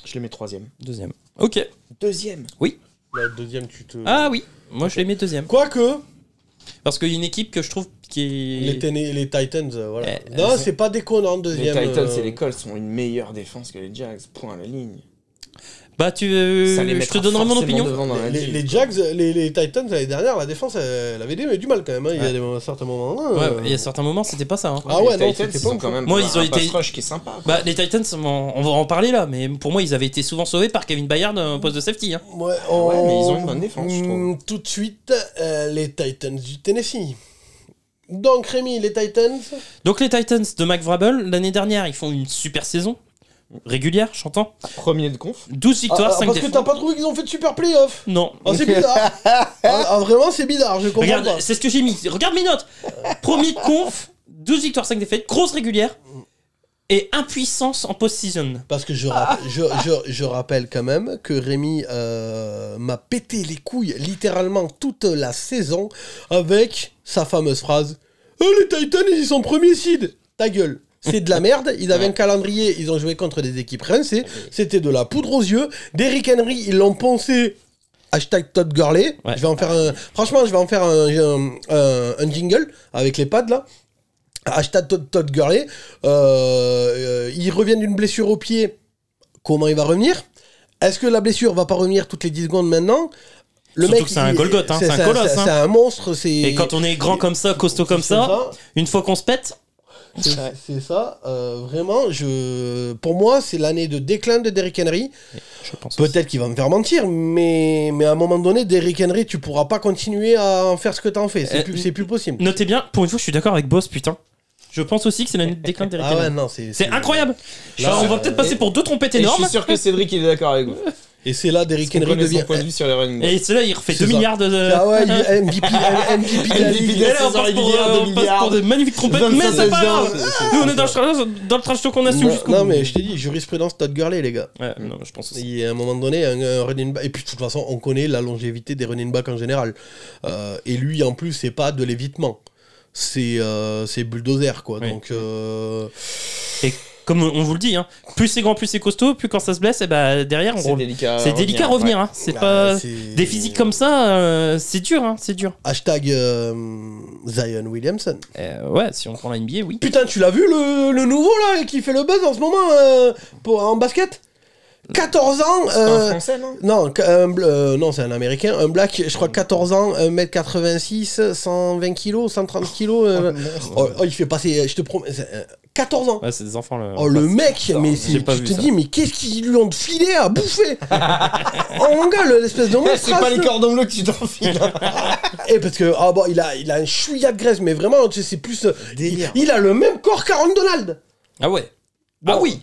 Je les mets 3ème. 2ème. Ok. 2ème? Oui. La deuxième, tu te. Ah oui. Moi, je les mets 2ème. Quoique. Parce qu'il y a une équipe que je trouve qui est. Les Titans, voilà. Non, c'est pas déconnant, deuxième. Les Titans et les Colts ont une meilleure défense que les Jags, point à la ligne. Bah, je te donnerai mon opinion. Les Jags, les Titans, l'année dernière, la défense, elle avait du mal quand même. Hein. Il y a certains moments. Ouais, il y a certains moments, c'était pas ça. Hein. Ah ouais, les non, Titans, c'était pas quand même. Moi, ils ont été. Rush qui est sympa. Bah, les Titans, on va en parler là, mais pour moi, ils avaient été souvent sauvés par Kevin Bayard au poste de safety. Hein. Ouais, mais ils ont une bonne défense, je trouve. Tout de suite, les Titans du Tennessee. Donc, Rémi, les Titans. Donc, les Titans de Mike Vrabel, l'année dernière, ils font une super saison. Régulière, j'entends. Premier de conf. 12 victoires, 5 parce défaites. que t'as pas trouvé qu'ils ont fait de super playoffs? Non. Oh, c'est bizarre. Vraiment, c'est bizarre, je comprends Regarde, pas. c'est ce que j'ai mis. Regarde mes notes. Premier de conf, 12 victoires, 5 défaites, grosse régulière. Et impuissance en post-season. Parce que je rappelle quand même que Rémi m'a pété les couilles littéralement toute la saison avec sa fameuse phrase « Les Titans, ils sont premiers seed !» Ta gueule. C'est de la merde, ils avaient un calendrier, ils ont joué contre des équipes rincées, c'était de la poudre aux yeux. Derrick Henry, ils l'ont poncé. Hashtag Todd Gurley. Ouais. Je vais en faire un jingle avec les pads là. Hashtag Todd Gurley. Il revient d'une blessure au pied. Comment il va revenir? Est-ce que la blessure va pas revenir toutes les 10 secondes maintenant? Le Surtout mec, que c'est un Golgoth, hein, c'est un colosse. C'est un monstre. Et quand on est grand comme ça, costaud comme ça, une fois qu'on se pète. C'est ça, vraiment, pour moi, c'est l'année de déclin de Derrick Henry. Peut-être qu'il va me faire mentir, mais à un moment donné, Derrick Henry, tu pourras pas continuer à en faire ce que t'en fais. C'est plus possible. Notez bien, pour une fois, je suis d'accord avec Boss, putain. Je pense aussi que c'est l'année de déclin de Derrick Henry. Ah ouais, non, c'est incroyable. Là, on va peut-être passer pour deux trompettes énormes. Je suis sûr que Cédric, il est d'accord avec vous. Et c'est là Derrick Henry devient. Point de vue sur les running backs. Et c'est là, il refait 2 milliards de. Ah ouais, MVP de la ligue. Et là, on passe pour de magnifiques trompettes, mais c'est pas grave. Nous, on est dans le trash talk qu'on assume jusqu'au bout. Non, mais je t'ai dit, jurisprudence Todd Gurley, les gars. Ouais, non, je pense aussi. À un moment donné, un running back. Et puis, de toute façon, on connaît la longévité des running backs en général. Et lui, en plus, c'est pas de l'évitement. C'est bulldozer, quoi. Oui. Donc. Et comme on vous le dit, hein, plus c'est grand, plus c'est costaud, plus quand ça se blesse, et bah derrière, c'est délicat à revenir. Hein. C'est pas des physiques comme ça, c'est dur, hein, c'est dur. Hashtag Zion Williamson. Ouais, si on prend la NBA, oui. Putain, tu l'as vu le nouveau là qui fait le buzz en ce moment en basket? 14 ans. C'est un français, non? Non, c'est un américain. Un black, je crois 14 ans, 1m86, 120 kg, 130 kg. Il fait passer, je te promets, 14 ans. Ouais, c'est des enfants. Le mec, mais tu te dis, mais qu'est-ce qu'ils lui ont filé à bouffer? Oh mon gars, l'espèce de monstre. C'est pas les cordons bleus que tu t'enfiles. Et parce que, il a un chouïa de graisse, mais vraiment, tu sais, c'est plus. Délire. Il a le même corps qu'Aaron Donald. Ah ouais. Bon, ah oui.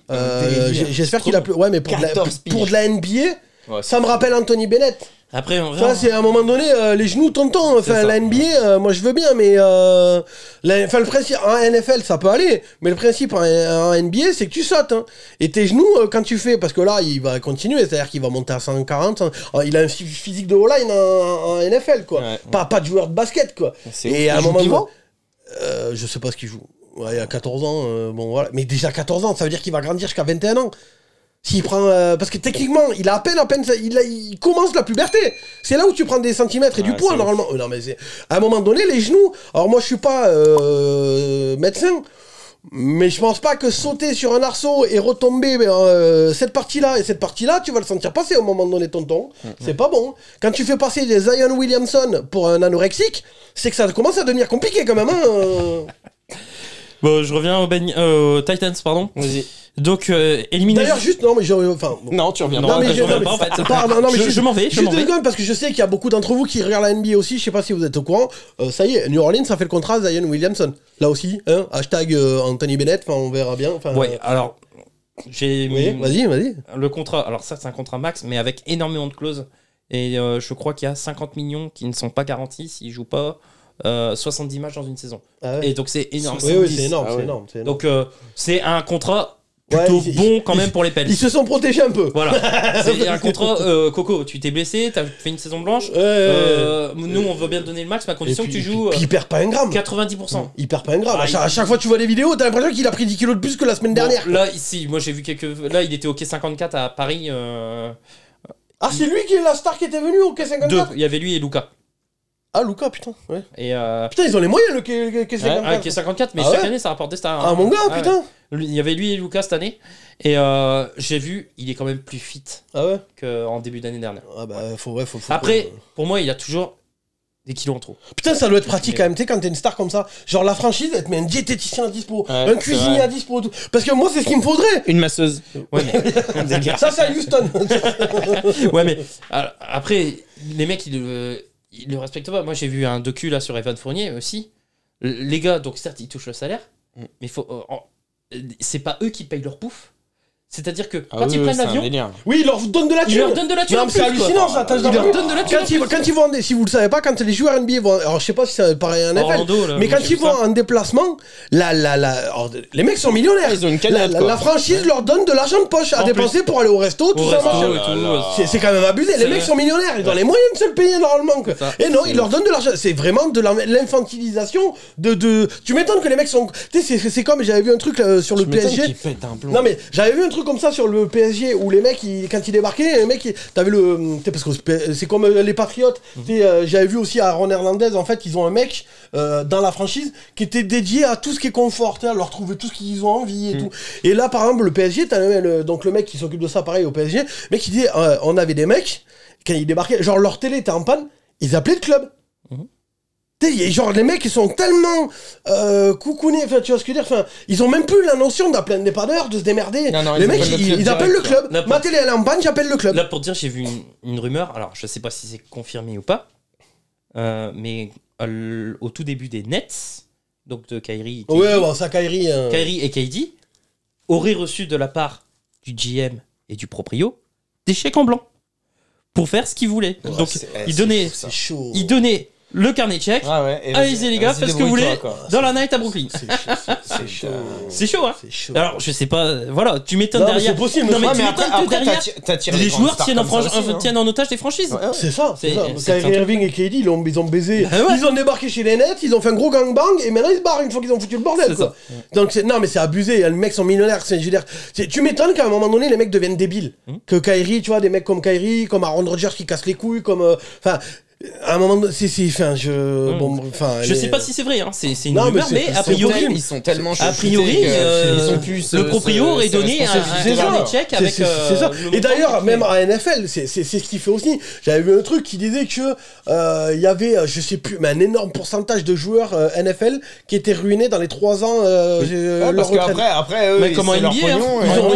J'espère qu'il a plus. Ouais, mais pour de la NBA, ça me rappelle Anthony Bennett. Après, ça, c'est à un moment donné, les genoux tonton. Enfin, la NBA, moi je veux bien, mais le principe en NFL, ça peut aller, mais le principe en NBA, c'est que tu sautes. Hein. Et tes genoux, quand tu fais, parce que là, il va continuer, c'est-à-dire qu'il va monter à 140. Il a un physique de O-line en NFL, quoi. Ouais. Pas de joueur de basket, quoi. Et à un moment donné, je sais pas ce qu'il joue. Ouais, il a 14 ans, bon voilà. Mais déjà 14 ans, ça veut dire qu'il va grandir jusqu'à 21 ans. S'il prend. Parce que techniquement, il a à peine. Il commence la puberté. C'est là où tu prends des centimètres et du poids, normalement. Non, mais à un moment donné, les genoux. Alors, moi, je suis pas médecin. Mais je pense pas que sauter sur un arceau et retomber cette partie-là et cette partie-là, tu vas le sentir passer au moment donné, tonton. C'est pas bon. Quand tu fais passer des Zion Williamson pour un anorexique, c'est que ça commence à devenir compliqué quand même. Hein. Bon, je reviens aux Titans, pardon. Vas-y. Donc, éliminer. D'ailleurs, juste, non, mais non, tu reviens pas. Non, mais je reviens pas, en fait. Je m'en vais. Juste une seconde, parce que je sais qu'il y a beaucoup d'entre vous qui regardent la NBA aussi. Je sais pas si vous êtes au courant. Ça y est, New Orleans, ça fait le contrat Zion Williamson. Là aussi, hein. Hashtag Anthony Bennett. Enfin, on verra bien. Ouais, alors. Oui, vas-y. Le contrat, alors ça, c'est un contrat max, mais avec énormément de clauses. Et je crois qu'il y a 50 millions qui ne sont pas garantis s'il joue pas. 70 matchs dans une saison. Ah ouais. Et donc c'est énorme. Oui, c'est énorme, c'est énorme. Donc c'est un contrat plutôt bon quand même pour les Pels. Ils se sont protégés un peu. Voilà. C'est un contrat. Coco, tu t'es blessé, t'as fait une saison blanche. Nous, on veut bien te donner le max, mais à condition que tu joues. Puis il perd pas un gramme. 90%. Il perd pas un gramme. À chaque fois que tu vois les vidéos, t'as l'impression qu'il a pris 10 kilos de plus que la semaine dernière. Là, ici, moi j'ai vu Là, il était au quai 54 à Paris. Ah, c'est lui qui est la star qui était venu au quai 54. Il y avait lui et Luka. Ah, Luka, putain, ouais. Et putain, ils ont les moyens, le quai 54. Ah, quai 54, mais chaque année, ça rapporte des stars. Ah, mon gars, putain. Il y avait lui et Luka cette année. Et j'ai vu, il est quand même plus fit qu'en début d'année dernière. Ah, bah, faut Après, pour moi, il a toujours des kilos en trop. Putain, ça doit être pratique quand même, tu sais, quand t'es une star comme ça. Genre, la franchise, elle te met un diététicien à dispo, un cuisinier à dispo, tout. Parce que moi, c'est ce qu'il me faudrait. Une masseuse. Ouais, mais... ça, c'est à Houston. Ouais, mais après, les mecs, ils le respectent pas. Moi, j'ai vu un docu là sur Evan Fournier aussi. Les gars, donc certes, ils touchent le salaire, mais c'est pas eux qui payent leur bouffe. C'est-à-dire que quand ils prennent l'avion, oui, ils leur donnent de la thune. Ils leur donnent de la thune. C'est hallucinant ça. Ils leur donnent de la thune. Quand ils vont, si vous le savez pas, quand les joueurs NBA vont, alors je sais pas si c'est pareil en NFL, mais quand ils vont en déplacement, les mecs sont millionnaires. Ils ont une cagnotte, la franchise leur donne de l'argent de poche à dépenser pour aller au resto, tout ça. C'est quand même abusé. Les mecs sont millionnaires, ils ont les moyens de se le payer normalement. Et non, ils leur donnent de l'argent. C'est vraiment de l'infantilisation. Tu m'étonnes que les mecs sont. Tu sais, c'est comme j'avais vu un truc sur le PSG. Non mais j'avais vu un truc comme ça sur le PSG où les mecs quand ils débarquaient, les mecs t'avais parce que c'est comme les Patriotes. J'avais vu aussi à Ron Hernandez, en fait ils ont un mec dans la franchise qui était dédié à tout ce qui est confort, à leur trouver tout ce qu'ils ont envie et tout. Et là par exemple le PSG, t'as donc le mec qui s'occupe de ça pareil au PSG, mec qui dit on avait des mecs quand ils débarquaient, genre leur télé était en panne, ils appelaient le club. Genre les mecs ils sont tellement coucounés, enfin tu vois ce que je veux dire, enfin ils ont même plus la notion d'appeler un dépanneur, de se démerder. Non, les mecs ils appellent le club. Là, ma télé elle est en panne, j'appelle le club. Là pour dire j'ai vu une rumeur, alors je sais pas si c'est confirmé ou pas, mais au tout début des Nets, donc de Kyrie. Ouais bon ça Kyrie. Kyrie et KD auraient reçu de la part du GM et du proprio des chèques en blanc pour faire ce qu'ils voulaient. Donc ils donnaient le carnet de chèques. Ah ouais, allez-y les gars, faites ce que vous voulez dans la night à Brooklyn. C'est chaud. C'est chaud, hein. Alors je sais pas, voilà, tu m'étonnes derrière. C'est possible. Non mais tu m'étonnes que derrière les joueurs tiennent en otage des franchises. C'est ça. Kyrie Irving et KD ils ont baisé. Ils ont débarqué chez les Nets, ils ont fait un gros gangbang et maintenant ils se barrent une fois qu'ils ont foutu le bordel. Donc non mais c'est abusé. Les mecs sont millionnaires. Je veux dire, tu m'étonnes qu'à un moment donné les mecs deviennent débiles. Que Kyrie, tu vois, des mecs comme Kyrie, comme Aaron Rodgers qui cassent les couilles, comme enfin. À un moment donné, je sais pas si c'est vrai, hein. C'est une rumeur, mais a priori, ils sont tellement a priori, le proprio aurait donné un dernier check avec. C'est ça. Et d'ailleurs, même à NFL, c'est ce qu'il fait aussi. J'avais vu un truc qui disait que il y avait, je sais plus, mais un énorme pourcentage de joueurs NFL qui étaient ruinés dans les 3 ans. Parce qu'après, mais comment NBA,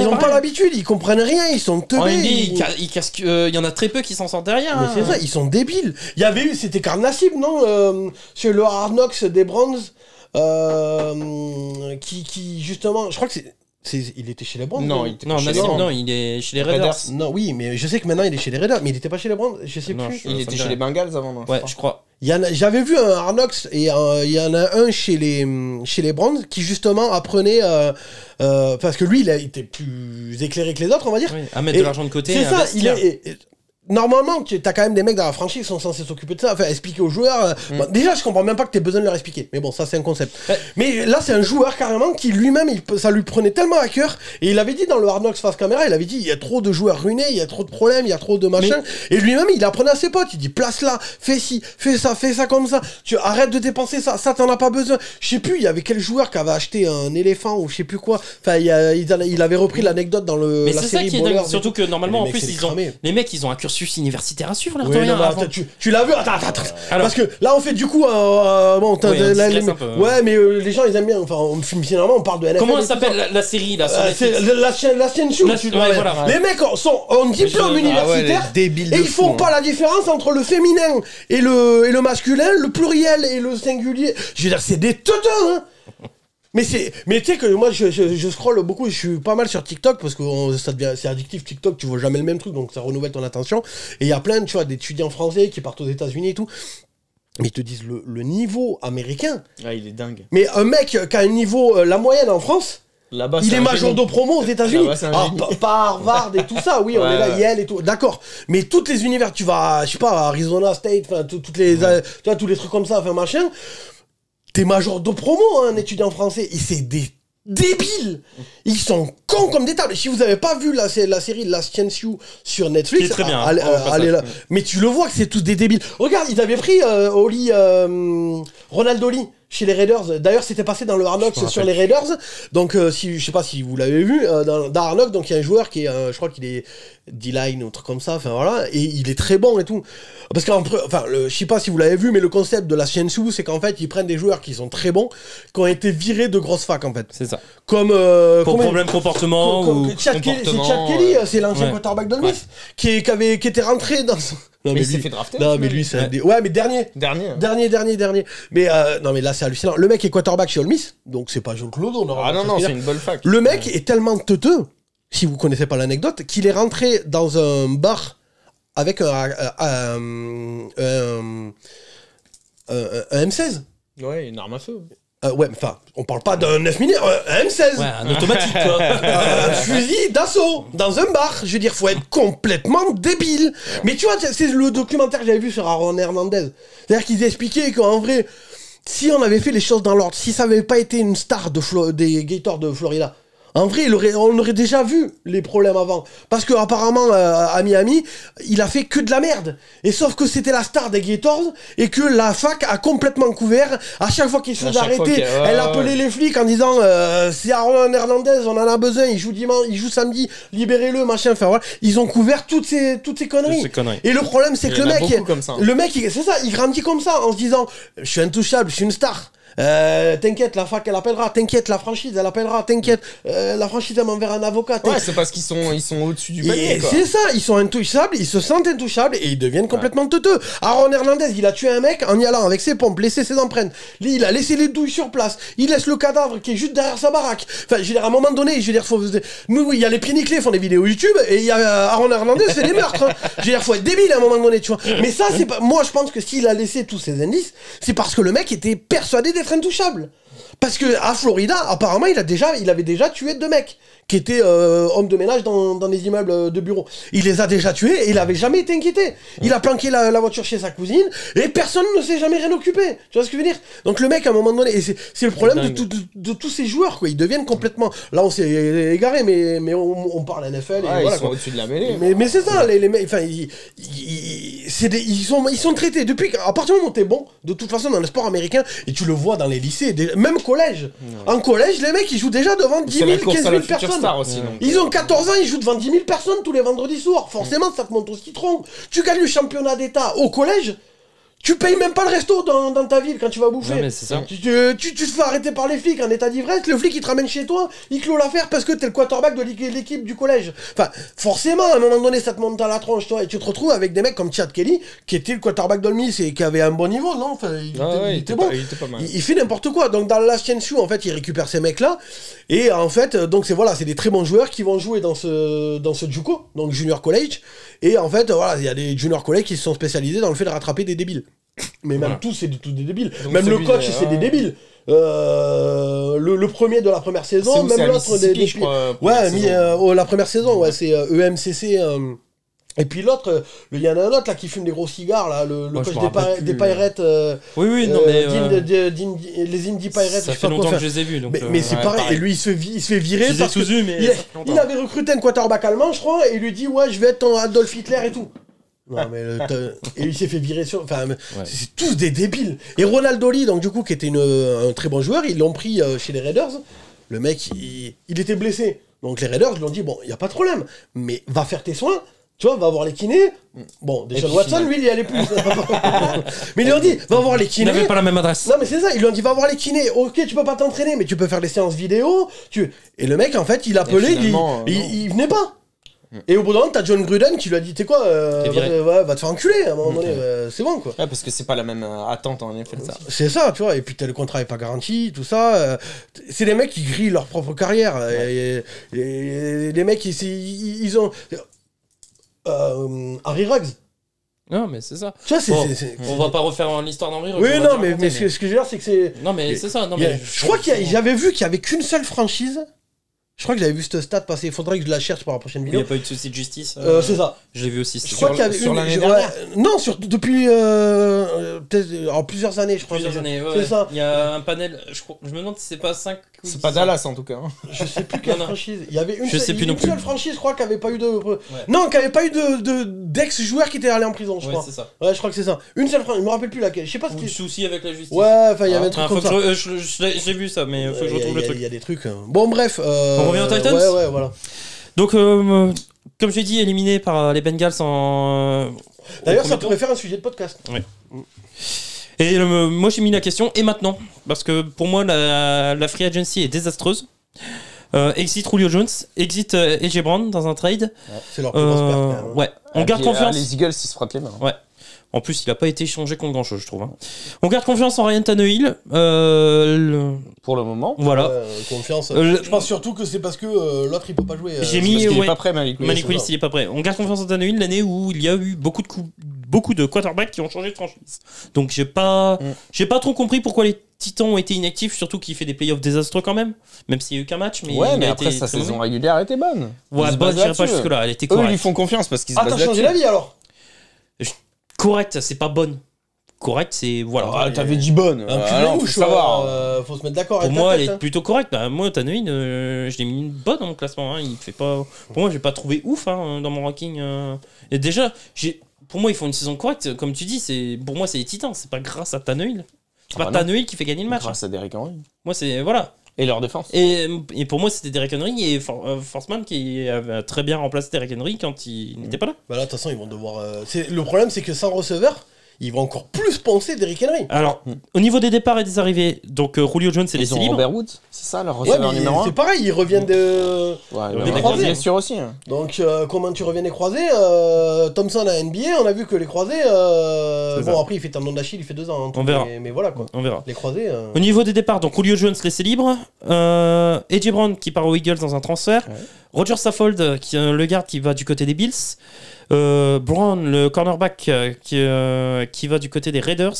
ils ont pas l'habitude, ils comprennent rien, ils sont teubés. Il y en a très peu qui s'en sortent derrière. Mais c'est ça, ils sont débiles. Il y avait eu, c'était Karl Nassib, non sur le Hard Knocks des Browns, qui justement, je crois que il était chez les Browns. Non, il est chez les Raiders. Non, oui, mais je sais que maintenant il est chez les Raiders, mais il était pas chez les Browns, je sais plus. Il était chez les Bengals avant, non? Ouais, je crois. J'avais vu un Hard Knocks et il y en a un chez les Browns qui justement apprenait parce que lui il était plus éclairé que les autres, on va dire. Oui, à mettre de l'argent de côté. C'est ça, normalement, t'as quand même des mecs dans la franchise qui sont censés s'occuper de ça, enfin expliquer aux joueurs. Bon, déjà, je comprends même pas que t'aies besoin de leur expliquer. Mais bon, ça c'est un concept. Mais là, c'est un joueur carrément qui lui-même, ça lui prenait tellement à cœur. Et il avait dit dans le Hard Knocks face caméra, il avait dit il y a trop de joueurs ruinés, il y a trop de problèmes, il y a trop de machin. Et lui-même, il apprenait à ses potes. Il dit place là, fais ci, fais ça comme ça. Tu arrêtes de dépenser ça t'en as pas besoin. Je sais plus, il y avait quel joueur qui avait acheté un éléphant ou je sais plus quoi. Enfin, il avait repris l'anecdote dans la série. Mais c'est ça qui est dingue, surtout que normalement, en plus, les mecs, ils ont un cursus universitaire à suivre, l'air de rien. Tu l'as vu? Attends. Parce que là, on fait du coup. Ouais, mais les gens, ils aiment bien. Enfin, finalement, on parle de NFL. Comment elle s'appelle la série là? C'est la chaîne Chou. Les mecs ont diplôme universitaire et ils font pas la différence entre le féminin et le masculin, le pluriel et le singulier. Je veux dire, c'est des teuteux, hein. Mais tu sais que moi je scrolle beaucoup, je suis pas mal sur TikTok parce que c'est addictif TikTok, tu vois jamais le même truc donc ça renouvelle ton attention. Et il y a plein, tu vois, d'étudiants français qui partent aux États-Unis et tout. Mais ils te disent le niveau américain. Ah, il est dingue. Mais un mec qui a un niveau, la moyenne en France, là-bas, il est major de promo aux États-Unis. Pas Harvard et tout ça, oui, on est là, Yale et tout. D'accord. Mais toutes les univers, tu vas, je sais pas, Arizona State, enfin, toutes les, tu vois, tous les trucs comme ça, enfin, machin. T'es major de promo, hein, un étudiant français, et c'est des débiles. Ils sont cons comme des tables. Si vous avez pas vu la série Last Chance You sur Netflix, très bien, allez là. Mais tu le vois que c'est tous des débiles. Regarde, ils avaient pris Ronald Oli chez les Raiders. D'ailleurs, c'était passé dans le Hard Knocks sur les Raiders. Donc, je sais pas si vous l'avez vu, dans Hard Knocks, donc il y a un joueur qui est, je crois qu'il est D-line ou un truc comme ça, enfin voilà, et il est très bon et tout. Parce que, je sais pas si vous l'avez vu, mais le concept de la Shiensu, c'est qu'en fait, ils prennent des joueurs qui sont très bons, qui ont été virés de grosses facs, en fait. C'est ça. Comme, pour problème comportement ou Chad Kelly, c'est l'ancien quarterback de Miss, qui était rentré dans son... Non, mais il s'est fait drafter. Non, mais lui, c'est ouais, mais dernier. Mais non, mais là, c'est hallucinant. Le mec est quarterback chez Ole Miss, donc c'est pas Joe Clodo. Ah non, c'est une bonne fac. Le mec est tellement teuteux, si vous connaissez pas l'anecdote, qu'il est rentré dans un bar avec un M16. Ouais, une arme à feu. Ouais, enfin, on parle pas d'un 9 mm, un M16. Ouais, un automatique, quoi. Un fusil d'assaut dans un bar. Je veux dire, faut être complètement débile. Mais tu vois, c'est le documentaire que j'avais vu sur Aaron Hernandez. C'est-à-dire qu'ils expliquaient qu'en vrai, si on avait fait les choses dans l'ordre, si ça avait pas été une star des Gators de Florida, En vrai, on aurait déjà vu les problèmes avant. Parce que apparemment, à Miami, il a fait que de la merde. Et sauf que c'était la star des Gators et que la fac a complètement couvert. À chaque fois qu'il se faisait arrêter, elle appelait les flics en disant c'est Aaron Hernandez, on en a besoin, il joue dimanche, il joue samedi, libérez-le, machin. Enfin voilà, ils ont couvert toutes ces conneries. Et le problème, c'est que le mec, c'est ça, il grandit comme ça en se disant je suis intouchable, je suis une star. T'inquiète, la fac elle appellera, t'inquiète, la franchise elle appellera, t'inquiète, la franchise elle m'enverra un avocat. Ouais, c'est parce qu'ils sont au-dessus du panier. C'est ça, ils sont intouchables, ils se sentent intouchables et ils deviennent complètement teuteux. Aaron Hernandez, il a tué un mec en y allant avec ses pompes, laissé ses empreintes. Il a laissé les douilles sur place, il laisse le cadavre qui est juste derrière sa baraque. Enfin, je veux dire, à un moment donné, je veux dire, il y a les pieds nickelés font des vidéos YouTube et il y a Aaron Hernandez fait des meurtres. Hein. Je veux dire, faut être débile à un moment donné, tu vois. Mais ça, c'est pas. Moi, je pense que s'il a laissé tous ces indices, c'est parce que le mec était persuadé d'être intouchable. Parce que à Florida, apparemment, il avait déjà tué 2 mecs qui étaient hommes de ménage dans des immeubles de bureaux. Il les a déjà tués et il avait jamais été inquiété. Il a planqué la voiture chez sa cousine et personne ne s'est jamais rien occupé. Tu vois ce que je veux dire? Donc le mec, à un moment donné, et c'est le problème de tous ces joueurs, quoi. Ils deviennent complètement. Là, on s'est égaré, mais on parle NFL. Et voilà, ils sont au-dessus de la mêlée. Mais c'est ça, les mecs. Enfin, ils sont traités depuis. À partir du moment où t'es bon, de toute façon, dans le sport américain, et tu le vois dans les lycées, même collège. En collège, les mecs, ils jouent déjà devant 10 000, 15 000 personnes. Aussi, ils ont 14 ans, ils jouent devant 10 000 personnes tous les vendredis soirs. Forcément, ça te monte au citron. Tu gagnes le championnat d'État au collège, tu payes même pas le resto dans ta ville quand tu vas bouffer. Ouais, mais c'est ça. Tu te fais arrêter par les flics en état d'ivresse, le flic il te ramène chez toi, il clôt l'affaire parce que t'es le quarterback de l'équipe du collège. Enfin, forcément, à un moment donné, ça te monte à la tronche, toi, et tu te retrouves avec des mecs comme Chad Kelly, qui était le quarterback d'Ole Miss et qui avait un bon niveau, non? Enfin, il était bon. Il était pas mal. Il fait n'importe quoi. Donc dans la Chance U, en fait, il récupère ces mecs-là, et en fait, donc c'est des très bons joueurs qui vont jouer dans ce JUCO, donc Junior College, et en fait, voilà, il y a des Junior College qui se sont spécialisés dans le fait de rattraper des débiles. Mais même tous, c'est tous des débiles. Donc même le coach, c'est des débiles. Le premier de la première saison, même l'autre des ouais, la première saison, ouais, c'est EMCC. Et puis l'autre, il y en a un autre là qui fume des gros cigares, là, le coach des Pirates. Oui, non, mais. les Indie Pirates. Ça fait longtemps que je les ai vus. Donc mais c'est pareil, et lui il se fait virer parce il avait recruté un quarterback allemand, je crois, et il lui dit ouais, je vais être ton Adolf Hitler et tout. Non, mais et il s'est fait virer sur. Enfin, c'est tous des débiles. Et Ronaldo Lee, donc du coup, qui était un très bon joueur, ils l'ont pris chez les Raiders. Le mec, il était blessé. Donc les Raiders lui ont dit bon, il y a pas de problème, mais va faire tes soins. Tu vois, va voir les kinés. Bon, déjà Watson, lui, il y allait plus. Mais ils lui ont dit, va voir les kinés. Il n'avait pas la même adresse. Non, mais c'est ça, ils lui ont dit, va voir les kinés. Ok, tu peux pas t'entraîner, mais tu peux faire des séances vidéo. Et le mec, en fait, il appelait, il venait pas. Et au bout d'un moment, t'as John Gruden qui lui a dit, t'es quoi, va te faire enculer à un moment donné, c'est bon quoi. Ouais, parce que c'est pas la même attente en effet de ça. C'est ça, tu vois, et puis le contrat est pas garanti, tout ça. C'est des mecs qui grillent leur propre carrière. Et les mecs, ils ont. Harry Ruggs. Non, mais c'est ça. Tu vois, on va pas refaire l'histoire d'Henry Ruggs. Oui, non, mais ce que je veux dire, c'est que c'est. Non, mais c'est ça. Je crois j'avais vu qu'il y avait qu'une seule franchise. Je crois que j'avais vu cette stat passer. Il faudrait que je la cherche pour la prochaine vidéo. Il n'y a pas eu de souci de justice. C'est ça. Je l'ai vu aussi. Je crois qu'il y avait sur l'année dernière. Non, depuis peut-être plusieurs années, je crois. Plusieurs années, ouais. C'est ça. Il y a un panel. Je me demande si c'est pas 5 ou 10. C'est pas Dallas en tout cas. Je sais plus quelle franchise. Il y avait une seule franchise, je crois, qui avait pas eu de. Non, qui avait pas eu d'ex-joueurs qui étaient allés en prison, je crois. Ouais, c'est ça. Ouais, je crois que c'est ça. Une seule franchise, je me rappelle plus laquelle. Je sais pas ce qui. Souci avec la justice. Ouais, enfin, il y avait un truc comme ça. J'ai vu ça, mais faut que je retrouve le truc. Il y a des trucs. Bon, bref. On revient aux Titans. Ouais, voilà. Donc, comme j'ai dit, éliminé par les Bengals en. D'ailleurs, ça pourrait faire un sujet de podcast. Ouais. Et moi, j'ai mis la question, et maintenant? Parce que pour moi, la free agency est désastreuse. Exit Julio Jones, exit AJ Brown dans un trade. Ouais, c'est leur plus grosse perte. Quand même. Ouais, on garde confiance. Les Eagles, ils se frottent les mains. Ouais. En plus, il n'a pas été échangé contre grand-chose, je trouve. Hein. On garde confiance en Ryan Tannehill. Pour le moment. Voilà. Confiance. Je pense surtout que c'est parce que l'autre, il peut pas jouer. J'ai mis. Il est pas prêt, Malik Willis, il est pas prêt. On garde confiance en Tannehill l'année où il y a eu beaucoup de quarterbacks qui ont changé de franchise. Donc, j'ai pas trop compris pourquoi les Titans ont été inactifs, surtout qu'il fait des playoffs désastreux quand même s'il y a eu qu'un match. Mais ouais, mais après, sa saison régulière était bonne. Ouais, bonne, je dirais pas jusque-là. Elle était correcte. Eux, ils font confiance parce qu'ils se basent là-dessus. T'as changé la vie alors? Correct, c'est pas bonne. correcte, c'est voilà. Ah, t'avais dit bonne. Faut savoir. Faut se mettre d'accord. Pour moi, elle est plutôt correcte. Bah, moi, Tanoïn, je l'ai mis une bonne dans mon classement. Hein. Il fait pas. Pour moi, j'ai pas trouvé ouf hein, dans mon ranking. Et déjà, pour moi, ils font une saison correcte. Comme tu dis, pour moi, c'est les Titans. C'est pas grâce à Tanoïn. C'est pas Tanoïn qui fait gagner le match. Grâce à Derrick Henry. Moi, c'est voilà. Et leur défense. Et pour moi, c'était Derrick Henry et Forsman qui avait très bien remplacé Derrick Henry quand il n'était pas là. Bah là, de toute façon, ils vont devoir. Le problème, c'est que sans receveur, ils vont encore plus penser Derrick Henry. Alors, au niveau des départs et des arrivées, donc Julio Jones c'est laissé libre. Robert Woods, c'est ça, leur receveur numéro 1. C'est pareil, ils reviennent des croisés. Bien sûr aussi. Donc, comment tu reviens des croisés Thompson à NBA, on a vu que les croisés. Bon, après, il fait tendon d'Achille, il fait 2 ans. On verra. Mais voilà quoi. On verra. Les croisés. Au niveau des départs, donc Julio Jones laissé libre. AJ Brown qui part aux Eagles dans un transfert. Ouais. Roger Saffold, le garde qui va du côté des Bills. Brown, le cornerback qui va du côté des Raiders,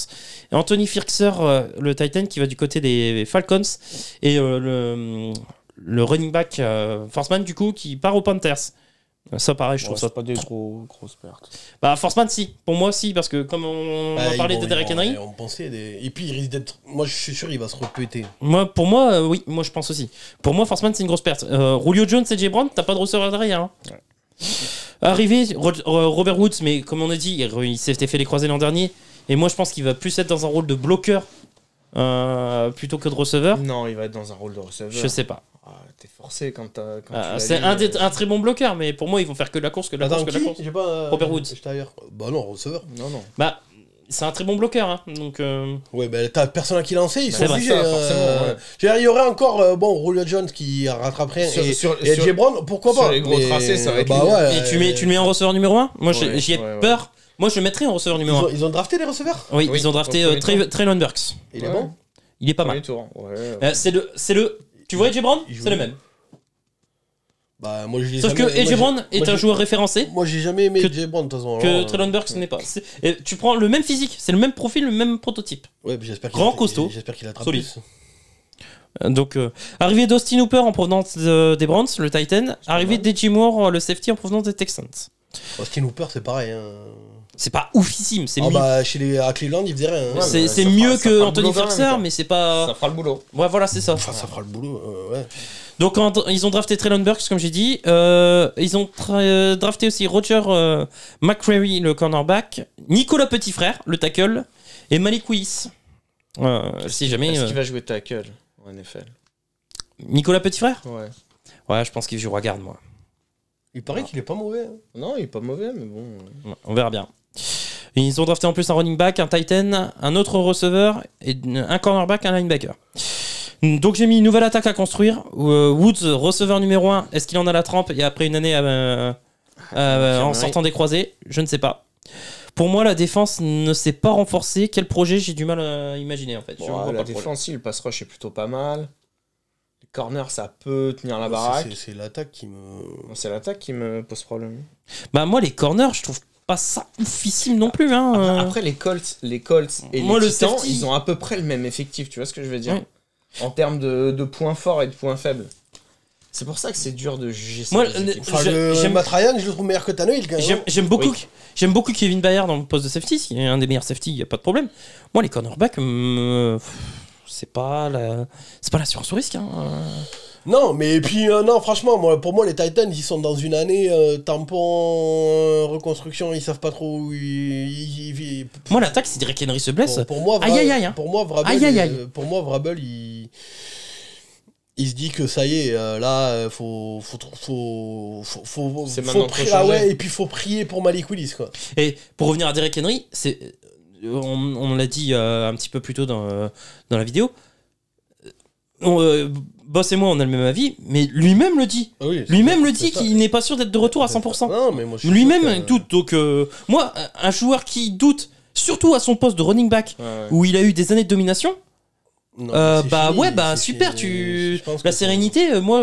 et Anthony Firkser, le Titan qui va du côté des Falcons, et le running back Forsman du coup qui part aux Panthers. Ça pareil, je trouve ça pas des grosses pertes. Bah Forsman si, pour moi si, parce que comme on a parlé de Derrick Henry, on pensait et puis il risque d'être, moi je suis sûr il va se repéter. Pour moi oui, moi je pense aussi. Pour moi Forsman c'est une grosse perte. Julio Jones et Jay Brown, t'as pas de receveur derrière. Hein. Ouais. Arrivé Robert Woods, mais comme on a dit, il s'était fait les croisés l'an dernier, et moi je pense qu'il va plus être dans un rôle de bloqueur plutôt que de receveur. Non, il va être dans un rôle de receveur. Je sais pas. T'es forcé quand c'est un très bon bloqueur, mais pour moi ils vont faire que de la course, que de la course, que de la course. Robert Woods. Bah non, receveur. Non. Bah c'est un très bon bloqueur, hein, donc. Ouais, bah t'as personne à qui lancer, ils sont obligés. Forcément. Ouais. Il y aurait encore Julio Jones qui rattraperait et Jay Brown, pourquoi pas. Sur les gros tracés, ça va être. Et tu le mets en receveur numéro 1. Moi, j'y ai peur. Moi, je le mettrais en receveur numéro 1. Ils ont drafté des receveurs. Oui, ils ont drafté Traylon Burks. Il est bon. Il est pas mal. C'est le. Tu vois Jay Brown, c'est le même. Bah, moi, sauf que AJ Brown est un joueur référencé. Moi j'ai jamais aimé AJ Brown de toute façon. Que Traylon Burks n'est pas. Et tu prends le même physique, c'est le même profil, le même prototype. Ouais, j'espère grand costaud. J'espère qu'il attrape solide. Donc arrivée d'Austin Hooper en provenance des Browns, le Titan. Arrivée d'Eji Moore, le safety en provenance des Texans. Austin Hooper c'est pareil. Hein. C'est pas oufissime, c'est mieux. Bah à Cleveland il faisait rien. Hein. C'est mieux que Anthony Firkser, mais c'est pas. Ça fera le boulot. Ouais, voilà, c'est ça. Ça fera le boulot. Ouais. Donc ils ont drafté Traylon Burks comme j'ai dit. Ils ont drafté aussi Roger McCreary, le cornerback, Nicolas Petitfrère, le tackle, et Malik Willis. Si jamais. Est-ce qu'il va jouer tackle en NFL? Nicolas Petitfrère? Ouais. Ouais, je pense qu'il jouera garde, moi. Il paraît qu'il est pas mauvais. Hein. Non, il est pas mauvais, mais bon. On verra bien. Ils ont drafté en plus un running back, un Titan, un autre receveur, et un cornerback, un linebacker. Donc j'ai mis une nouvelle attaque à construire. Woods, receveur numéro 1, est-ce qu'il en a la trempe et après une année en sortant des croisés? Je ne sais pas. Pour moi, la défense ne s'est pas renforcée. Quel projet j'ai du mal à imaginer en fait. La défense, si, le pass rush est plutôt pas mal. Les corners, ça peut tenir la baraque. C'est l'attaque qui me. C'est l'attaque qui me pose problème. Bah moi, les corners, je trouve pas ça oufissime non plus. Hein. Après les Colts et les Titans, ils ont à peu près le même effectif. Tu vois ce que je veux dire? Oui. En termes de points forts et de points faibles. C'est pour ça que c'est dur de juger ça. Moi, j'aime Matt Ryan, je le trouve meilleur que Tannehill quand même. J'aime beaucoup Kevin Byard dans le poste de safety. S'il est un des meilleurs safety, il n'y a pas de problème. Moi, les cornerbacks, c'est pas l'assurance au risque. Hein. Non, mais puis non, franchement, pour moi, les Titans, ils sont dans une année tampon, reconstruction, ils savent pas trop où Moi, l'attaque, si Derrick Henry se blesse. Pour moi, Vrabel, il se dit que ça y est, là, faut prier, et puis faut prier pour Malik Willis, quoi. Et pour revenir à Derrick Henry, on l'a dit un petit peu plus tôt dans la vidéo. Boss et moi on a le même avis, mais lui-même le dit. Oui, lui-même le dit qu'il n'est pas sûr d'être de retour à 100%. Non, mais moi, lui-même doute. Donc moi, un joueur qui doute, surtout à son poste de running back, où il a eu des années de domination, Non, super, la sérénité, moi,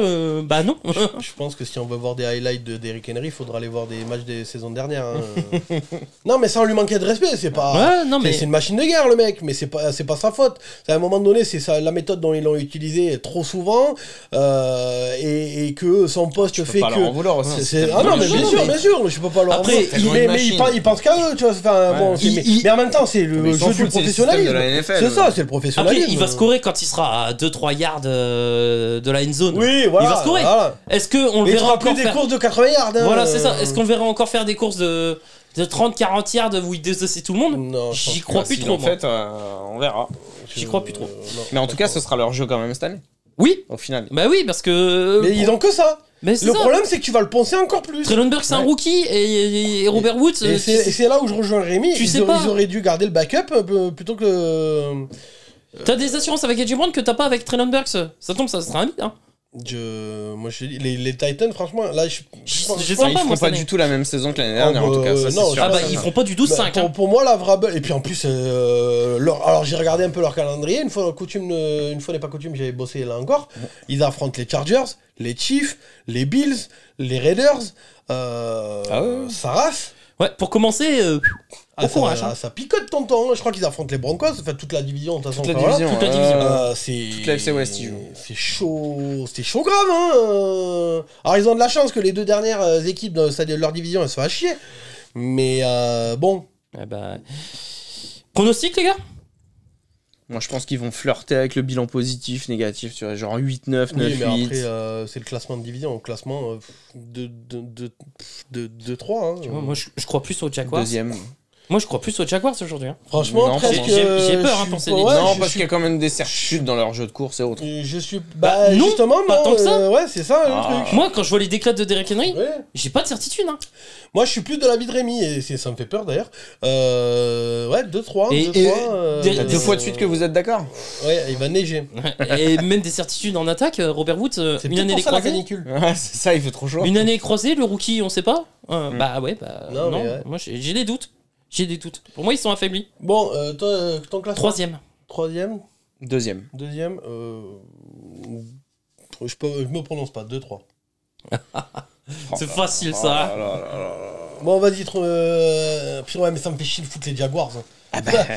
non. Je pense que si on veut voir des highlights d'Eric Henry, il faudra aller voir des matchs des saisons dernières. Hein. Non, mais sans lui manquer de respect, c'est pas. C'est une machine de guerre, le mec, mais c'est pas sa faute. À un moment donné, c'est la méthode dont ils l'ont utilisé trop souvent, et que son poste fait que. Vouloir aussi. Ah non, mais bien sûr, je peux pas leur en vouloir. Mais il pense qu'à eux, tu vois. Mais en même temps, c'est le jeu du professionnalisme. C'est ça, c'est le professionnalisme. Après, il va scorer quand il sera à 2-3 yards de la end zone. Oui, voilà. Il va scorer. Voilà. Est-ce qu'on le verra encore faire des courses de 80 yards Voilà, c'est ça. Est-ce qu'on le verra encore faire des courses de 30-40 yards où il désossit tout le monde? Non, j'y crois plus trop. En fait, on verra. J'y crois plus trop. Mais en tout cas, ce sera leur jeu quand même cette année. Oui. Au final. Bah oui, parce que. Mais ils ont que ça. Mais le problème, c'est que tu vas le poncer encore plus. Treylon Burks, c'est un rookie, et Robert Woods. Et c'est là où je rejoins Rémi. Ils auraient dû garder le backup plutôt que. T'as des assurances avec AJ Brown que t'as pas avec Treylon Burks. Ça tombe, ça sera un mythe, hein. Moi je dis les Titans, franchement, là ils feront pas du tout la même saison que l'année dernière, en tout cas. Ça, non, ils feront pas du 12-5. Pour moi, la vraie. Et puis en plus, alors j'ai regardé un peu leur calendrier. Une fois n'est pas coutume, j'avais bossé là encore. Ils affrontent les Chargers, les Chiefs, les Bills, les Raiders, Saras. Ouais, pour commencer. Ça picote tonton. Je crois qu'ils affrontent les Broncos, enfin toute la division. De toute la division. Toute la FC West, ils jouent. C'est chaud grave. Hein. Alors ils ont de la chance que les deux dernières équipes de leur division elles se fassent chier. Mais bon. Pronostic, les gars? Moi je pense qu'ils vont flirter avec le bilan positif, négatif, tu vois, genre 8-9, 9-8. Oui, mais après c'est le classement de division, classement de 3. Hein. Tu vois, moi je crois plus aux Jaguars. Deuxième. Moi je crois plus aux Jaguars aujourd'hui. Hein. Franchement, j'ai peur pour ces ligues. Non, parce qu'il y a quand même des certitudes dans leur jeu de course et autres. Je suis. Non, justement, pas tant que ça. Ouais, c'est ça le truc. Moi, quand je vois les déclats de Derrick Henry, j'ai pas de certitude. Hein. Moi, je suis plus de l'avis de Rémi, et ça me fait peur d'ailleurs. 2-3. Deux fois de suite que vous êtes d'accord? Ouais, il va neiger. Et même des certitudes en attaque. Robert Woods, une année les croisés. Ouais, c'est ça, il fait trop chaud. Une année croisée, le rookie, on sait pas. Non. Moi j'ai des doutes. Pour moi, ils sont affaiblis. Bon, ton classement? Troisième. Deuxième. Je me prononce pas. 2-3. C'est facile ça. Bon, vas-y. Ouais, mais ça me fait chier de foutre les Jaguars.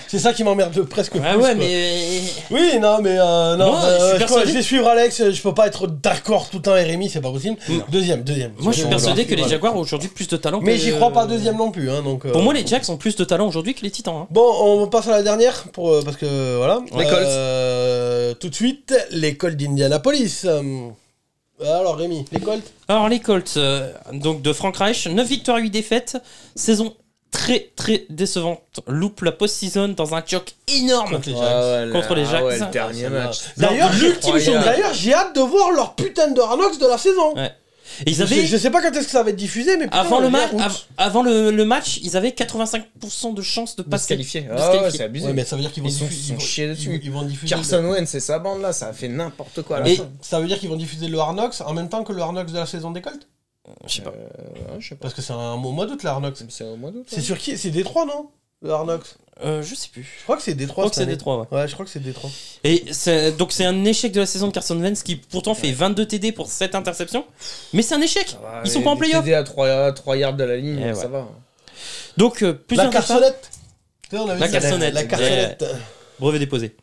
C'est ça qui m'emmerde presque plus. Mais. Oui, non, mais je vais suivre Alex. Je peux pas être d'accord tout le temps Rémi, c'est pas possible. Deuxième. Moi, je suis persuadé que les Jaguars ont aujourd'hui plus de talent. Mais j'y crois pas deuxième non plus. Hein, donc, pour moi, les Jacks ont plus de talent aujourd'hui que les Titans. Hein. Bon, on passe à la dernière parce que voilà. Les Colts. Tout de suite, les Colts d'Indianapolis. Alors Rémi, les Colts. Alors les Colts, donc de Frank Reich, 9 victoires, 8 défaites, saison très décevante, loupe la post-season dans un choc énorme contre les Jacks. Le dernier match. D'ailleurs, j'ai hâte de voir leur putain de Hard de la saison. Ouais. Et ils avaient... Je sais pas quand est-ce que ça va être diffusé, mais avant le match, ils avaient 85% de chances de passer. Se qualifier. C'est abusé. Ouais, mais ça veut dire qu'ils vont chier dessus. Ils vont diffuser. Carson Wentz et sa bande là, ça a fait n'importe quoi. Et ça veut dire qu'ils vont diffuser le Hard Knocks en même temps que le Hard Knocks de la saison des Colts. Je sais pas. Parce que c'est un mois d'août, le Hard Knocks. C'est au mois d'août. C'est sur qui? C'est Détroit, non? Le Hard Knocks. Je sais plus. Je crois que c'est Détroit. Je crois que c'est Détroit, ouais. Je crois que c'est Détroit. Et donc c'est un échec de la saison de Carson Wentz qui pourtant fait 22 TD pour 7 interceptions. Mais c'est un échec. Ils sont pas en playoff. TD à 3 yards de la ligne, ça va. Donc plusieurs carsonnette. La carsonnette. Brevet déposé.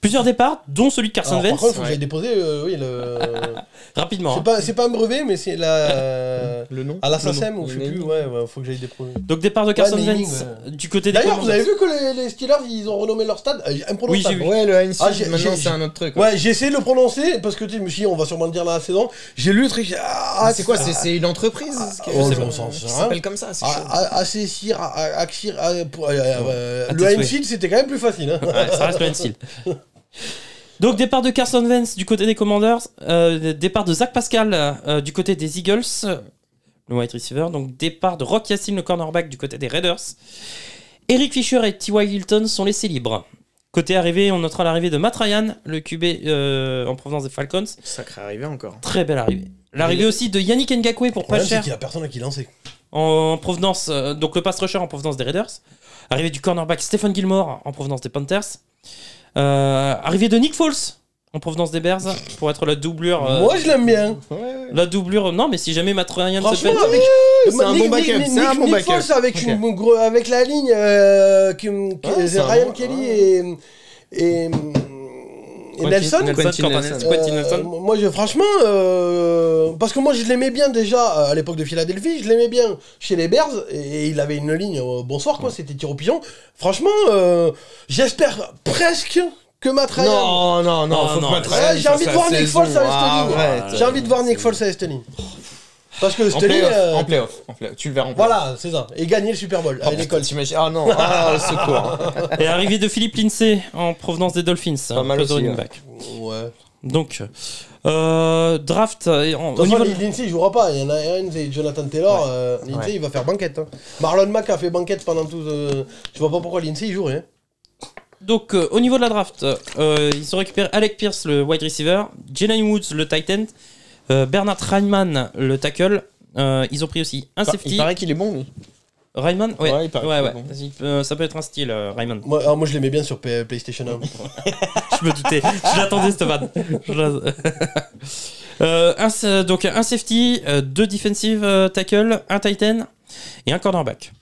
Plusieurs départs, dont celui de Carson Wentz. Par contre, il faut que j'aille déposer rapidement. C'est pas un brevet, mais c'est le nom. À la SACEM, ou je sais plus, faut que j'aille déposer. Donc, départ de Carson Wentz du côté des D'ailleurs, vous avez vu que les Steelers, ils ont renommé leur stade imprononçable. Oui, ouais, le Heinz Field, maintenant c'est un autre truc. Ouais, j'ai essayé de le prononcer parce que tu sais, je me suis dit, on va sûrement le dire dans la saison. J'ai lu le truc. C'est quoi? C'est une entreprise? Ça s'appelle comme ça. Le Heinz Field, c'était quand même plus facile. Ça reste le Heinz Field. Donc départ de Carson Wentz du côté des Commanders, départ de Zach Pascal du côté des Eagles, le wide receiver, donc départ de Rock Ya-Sin, le cornerback du côté des Raiders. Eric Fisher et T.Y. Hilton sont laissés libres. Côté arrivée, on notera l'arrivée de Matt Ryan, le QB en provenance des Falcons. Sacrée arrivée encore. Très belle arrivée. L'arrivée aussi de Yannick Ngakoue pour pas cher. C'est qu'il y a personne à qui lancer. En provenance, donc le pass rusher en provenance des Raiders. Arrivée du cornerback Stephen Gilmore en provenance des Panthers. Arrivée de Nick Foles en provenance des Bears pour être la doublure. Moi, je l'aime bien. La doublure, non, mais si jamais Matt Ryan se fait. C'est un bon backup. C'est un bon backup. Nick Foles avec la ligne Ryan Kelly et Nelson. Moi, franchement, parce que moi, je l'aimais bien déjà à l'époque de Philadelphie, je l'aimais bien chez les Bears, et il avait une ligne bonsoir, quoi, c'était tir au pigeon. Franchement, j'espère presque que Matt Ryan. Non, faut que Matt Ryan. J'ai envie de voir Nick Foles à Estelin. J'ai envie de voir Nick Foles à Estelin. Parce que en playoff, tu le verras en playoff. Voilà, c'est ça. Et gagner le Super Bowl avec l'école. Ah non, secours. Et arrivée de Philippe Lindsay en provenance des Dolphins. Pas mal aussi, running back. Ouais. Donc, draft. Au niveau Lindsay, il jouera pas. Il y en a un, c'est Jonathan Taylor. Lindsay, il va faire banquette. Marlon Mack a fait banquette pendant tout. Je vois pas pourquoi Lindsay, il jouerait. Donc, au niveau de la draft, ils ont récupéré Alec Pierce, le wide receiver, Jalen Woods, le tight end, Bernard Reinman, le tackle. Ils ont pris aussi un safety. Il paraît qu'il est bon, lui. Reinman, ouais. Il paraît Bon. Ça peut être un style, Reinman. Moi, je l'aimais bien sur PlayStation 1. Je me doutais. Je l'attendais, cette vanne. Donc, un safety, 2 defensive tackle, un tight end et un cornerback.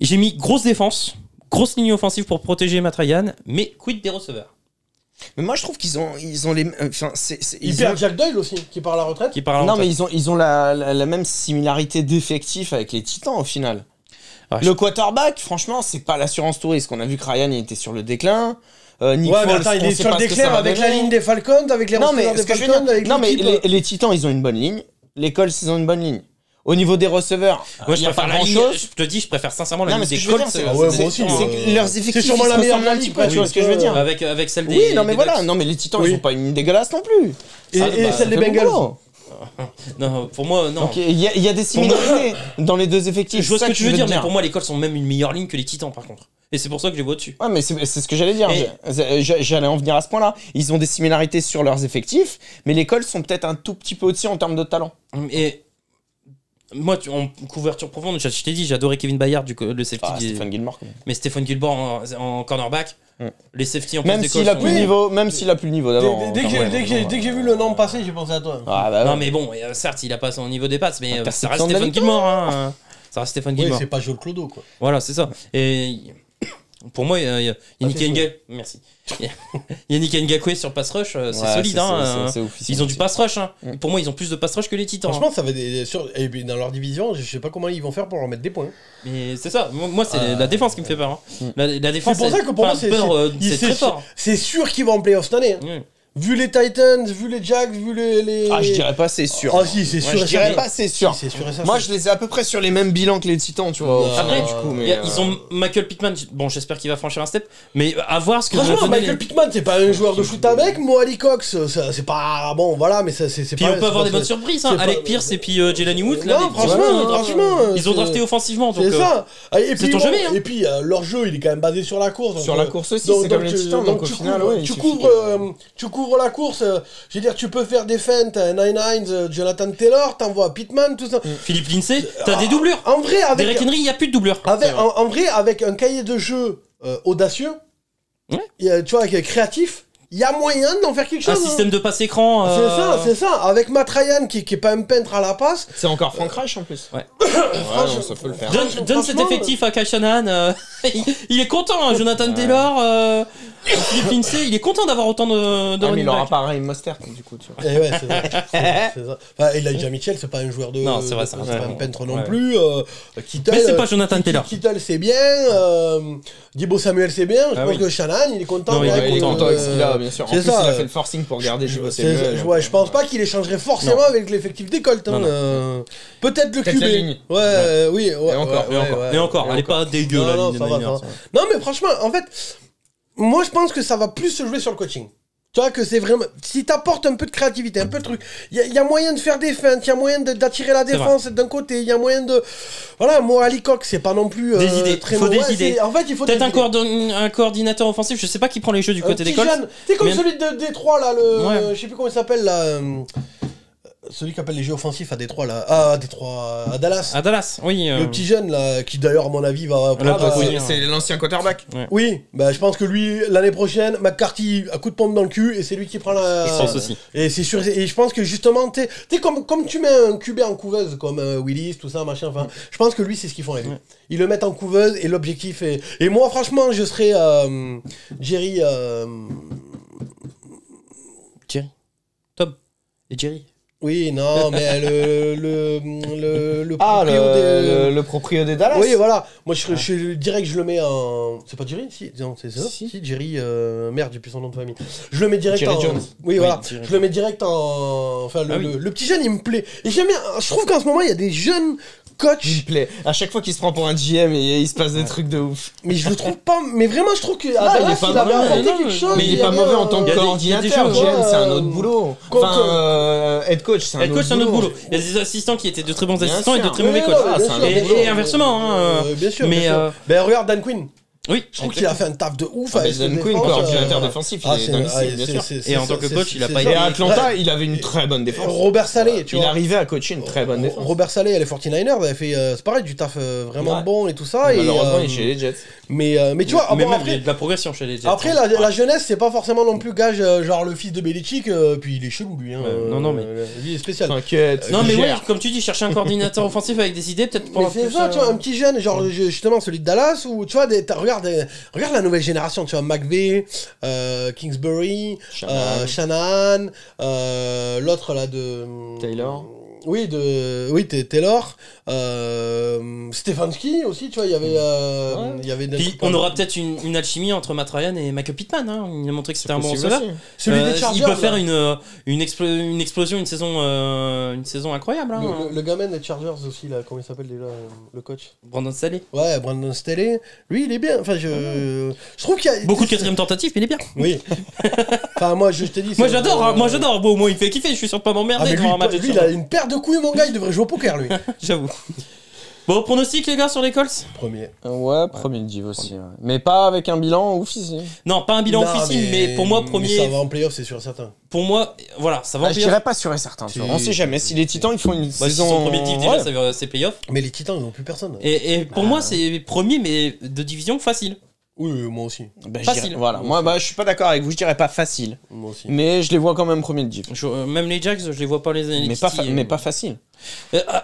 J'ai mis grosse défense, grosse ligne offensive pour protéger Matt Ryan, mais quid des receveurs. Mais moi je trouve qu'ils ont les. Enfin, ils perdent Jack Doyle aussi, qui part à la retraite. Non, mais ils ont la même similarité d'effectifs avec les Titans au final. Le quarterback, franchement, c'est pas l'assurance touriste. On a vu que Ryan il était sur le déclin. Nick Foles, il est sur le déclin avec la ligne des Falcons, avec les receveurs des Falcons. Non, mais les Titans, ils ont une bonne ligne. Les Colts, ils ont une bonne ligne. Au niveau des receveurs, moi, je préfère grand-chose. Je te dis, je préfère sincèrement la ligne des Colts. Moi aussi. Leurs effectifs, c'est sûrement la meilleure ligne, tu vois ce que je veux dire. Avec celle des. Oui, non, mais voilà. Non, mais les Titans, ils ont pas une dégueulasse non plus. Et celle des Bengals. Non, pour moi, non. Il y a des similarités dans les deux effectifs. Je vois ce que tu veux dire, mais pour moi, les Colts sont même une meilleure ligne que les Titans, par contre. Et c'est pour ça que je les vois au-dessus. Ouais, mais c'est ce que j'allais dire. J'allais en venir à ce point-là. Ils ont des similarités sur leurs effectifs, mais les Colts sont peut-être un tout petit peu au-dessus en termes de talent. Et moi, en couverture profonde, je t'ai dit, j'adorais Kevin Bayard, le safety. Stephen Gilmore. Mais Stephen Gilmore en cornerback, les safety en même s'il a plus le niveau, d'avant. Dès que j'ai vu le nom passer, j'ai pensé à toi. Non, mais bon, certes, il a pas son niveau des passes, mais ça reste Stephen Gilmore. Ça reste Stephen Gilmore. C'est pas Joel Clodo, quoi. Voilà, c'est ça. Et pour moi, il y a Yannick Ngakoue. Merci. Yannick Ngakoue sur pass rush, c'est solide. Ils ont du pass rush. Pour moi, ils ont plus de pass rush que les Titans. Franchement, ça va et puis dans leur division, je sais pas comment ils vont faire pour leur mettre des points. Mais c'est ça. Moi, c'est la défense qui me fait peur. La défense. C'est pour ça que pour moi, c'est très fort. C'est sûr qu'ils vont en playoff cette année. Vu les Titans, vu les Jags, vu les... Ah, je dirais pas c'est sûr. Ah si, c'est sûr. Je dirais pas c'est sûr. Si, moi, je les ai à peu près sur les mêmes bilans que les Titans, tu vois. Après, du coup, ils ont Michael Pittman. Bon, j'espère qu'il va franchir un step, mais à voir ce que. Franchement, Michael Pittman, c'est pas un joueur de foot avec. Mo Ali Cox, c'est pas bon, voilà, mais c'est pas. Puis on peut avoir des bonnes surprises, Alec Pierce et puis Jalen Woods. Non, franchement, ils ont drafté offensivement, donc. C'est ça. Et puis leur jeu, il est quand même basé sur la course. Sur la course aussi, c'est comme les Titans. Donc au final, tu couvres la course. Je veux dire, tu peux faire des feintes, Nine Hines, Jonathan Taylor, t'envoies Pittman, tout ça. Philippe Lindsay, t'as des doublures. En vrai, avec Derek Henry, il n'y a plus de doublures. En vrai, avec un cahier de jeu audacieux, tu vois, créatif, il y a moyen d'en faire quelque chose. Un système de passe écran. C'est ça. Avec Matt Ryan, qui est pas un peintre à la passe. C'est encore Frank Reich en plus. Ouais. Ça peut le faire. Donne cet effectif à Kyle Shanahan. Il est content, Jonathan Taylor. Philippe Lindsay, il est content d'avoir autant de mais il aura pas Raheem Mostert, du coup, tu vois. Et ouais, c'est ça. Enfin, Elijah Mitchell, c'est pas un joueur de. Non, c'est vrai, c'est pas un peintre non plus. Kittle, mais c'est pas Jonathan Taylor. Kittle, c'est bien. Deebo Samuel, c'est bien. Je pense que Shanahan, il est content. Il est content avec ce qu'il a, bien sûr. En plus, il a fait le forcing pour garder Deebo Samuel. Ouais, je pense pas qu'il échangerait forcément avec l'effectif des Colts. Peut-être le QB. Ouais, oui. Et encore, elle est pas dégueu, la ligne. Non, mais franchement, en fait. Moi, je pense que ça va plus se jouer sur le coaching. Tu vois que c'est vraiment... Si t'apportes un peu de créativité, un peu de truc, il y a moyen de faire des feintes, il y a moyen d'attirer la défense d'un côté, il y a moyen de... Voilà, moi, Ali Cox, c'est pas non plus des idées. Très faut des idées. En fait, il faut peut-être un coordinateur offensif, je sais pas qui prend les jeux du côté des Colts. C'est comme celui de Détroit, là, je sais plus comment il s'appelle, là... celui qui appelle les jeux offensifs à Détroit, là. À Détroit, à Dallas. À Dallas, oui. Le petit jeune, là, qui d'ailleurs, à mon avis, va. C'est l'ancien quarterback. Ouais. Oui, bah, je pense que lui, l'année prochaine, McCarthy, à coup de pompe dans le cul, et c'est lui qui prend la. Je pense aussi. Et c'est sûr, et je pense que justement, t'es comme tu mets un QB en couveuse, comme Willis, tout ça, machin, enfin, je pense que lui, c'est ce qu'ils font avec lui. Ils le mettent en couveuse, et l'objectif est. Et moi, franchement, je serais Jerry. Jerry. Tom. Et Jerry. Oui, non, mais le proprio des Dallas. Oui, voilà. Moi, je dirais que je le mets en. C'est pas Jerry? Si, non, c'est ça. Si, Jerry. Merde, j'ai plus son nom de famille. Je le mets direct Jerry en. Jones. Oui, voilà. Je le mets direct en. Enfin, le petit jeune, il me plaît. Et j'aime bien. Je trouve qu'en ce moment, il y a des jeunes coachs. Il me plaît. À chaque fois qu'il se prend pour un GM, et il se passe des trucs de ouf. Mais je le trouve pas. Mais vraiment, je trouve que. Dallas, il avait apporté quelque chose. Mais il est pas mauvais en tant que coordinateur. GM, c'est un autre boulot. Enfin, head coach, c'est un autre boulot. Il y a des assistants qui étaient de très bons assistants et de très mauvais coachs. Et inversement. Bien sûr. Mais regarde Dan Quinn. Oui, je trouve qu'il a fait un taf de ouf. Dan Quinn, coordinateur défensif, il est bien sûr. Et en tant que coach, il a pas été. Et à Atlanta, il avait une très bonne défense. Robert Saleh, tu vois. Il arrivait à coacher une très bonne défense. Robert Saleh, les 49ers, avait fait, c'est pareil, du taf vraiment bon et tout ça. Malheureusement, il est chez les Jets. Mais tu vois, mais même il y a de la progression chez les Jets. Après, la jeunesse, c'est pas forcément non plus gage, genre le fils de Belichick, puis il est chelou, lui. Non, mais. Lui, il est spécial. T'inquiète. Non, mais ouais, comme tu dis, chercher un coordinateur offensif avec des idées, peut-être pour. Mais c'est ça, tu vois, un petit jeune, genre justement celui de Dallas, où tu vois, regarde la nouvelle génération, tu vois, McVay, Kingsbury, Shanahan, l'autre là de. Taylor. Oui, Taylor, Stefanski aussi, tu vois, il y avait Puis on aura peut-être une alchimie entre Matt Ryan et Michael Pittman, hein. Il a montré que c'était un bon receveur. Celui des Chargers. Il peut faire une explosion, une saison incroyable. Hein. Le gamin des Chargers aussi, là, comment il s'appelle déjà, le coach? Brandon Staley. Ouais, Brandon Staley. Lui, il est bien. Enfin, je trouve qu'il y a beaucoup de quatrième tentative, mais il est bien. Oui. Enfin, moi, je te dis. Moi, j'adore. Bon, moi, il fait kiffer. Je suis sûr de pas m'emmerder devant un match. Lui, il a une paire de couilles, mon gars. Il devrait jouer au poker, lui. J'avoue. Bon, pronostic, les gars, sur les Colts? Premier. Ouais, premier div aussi. Ouais. Mais pas avec un bilan oufissime. Non, pas un bilan oufissime, mais pour moi, premier. Ça va en playoff, c'est sûr et certain. Pour moi, voilà, ça va en playoff. Je dirais pas sûr et certain. On sait jamais. Si les Titans, ils font une saison. Son premier div, déjà, c'est playoff. Mais les Titans, ils n'ont plus personne. Et pour moi, c'est premier, mais de division facile. Oui, moi aussi. Facile. Voilà, moi je suis pas d'accord avec vous, je dirais pas facile. Moi aussi. Mais je les vois quand même premier de div. Même les Jags, je les vois pas les mais pas facile.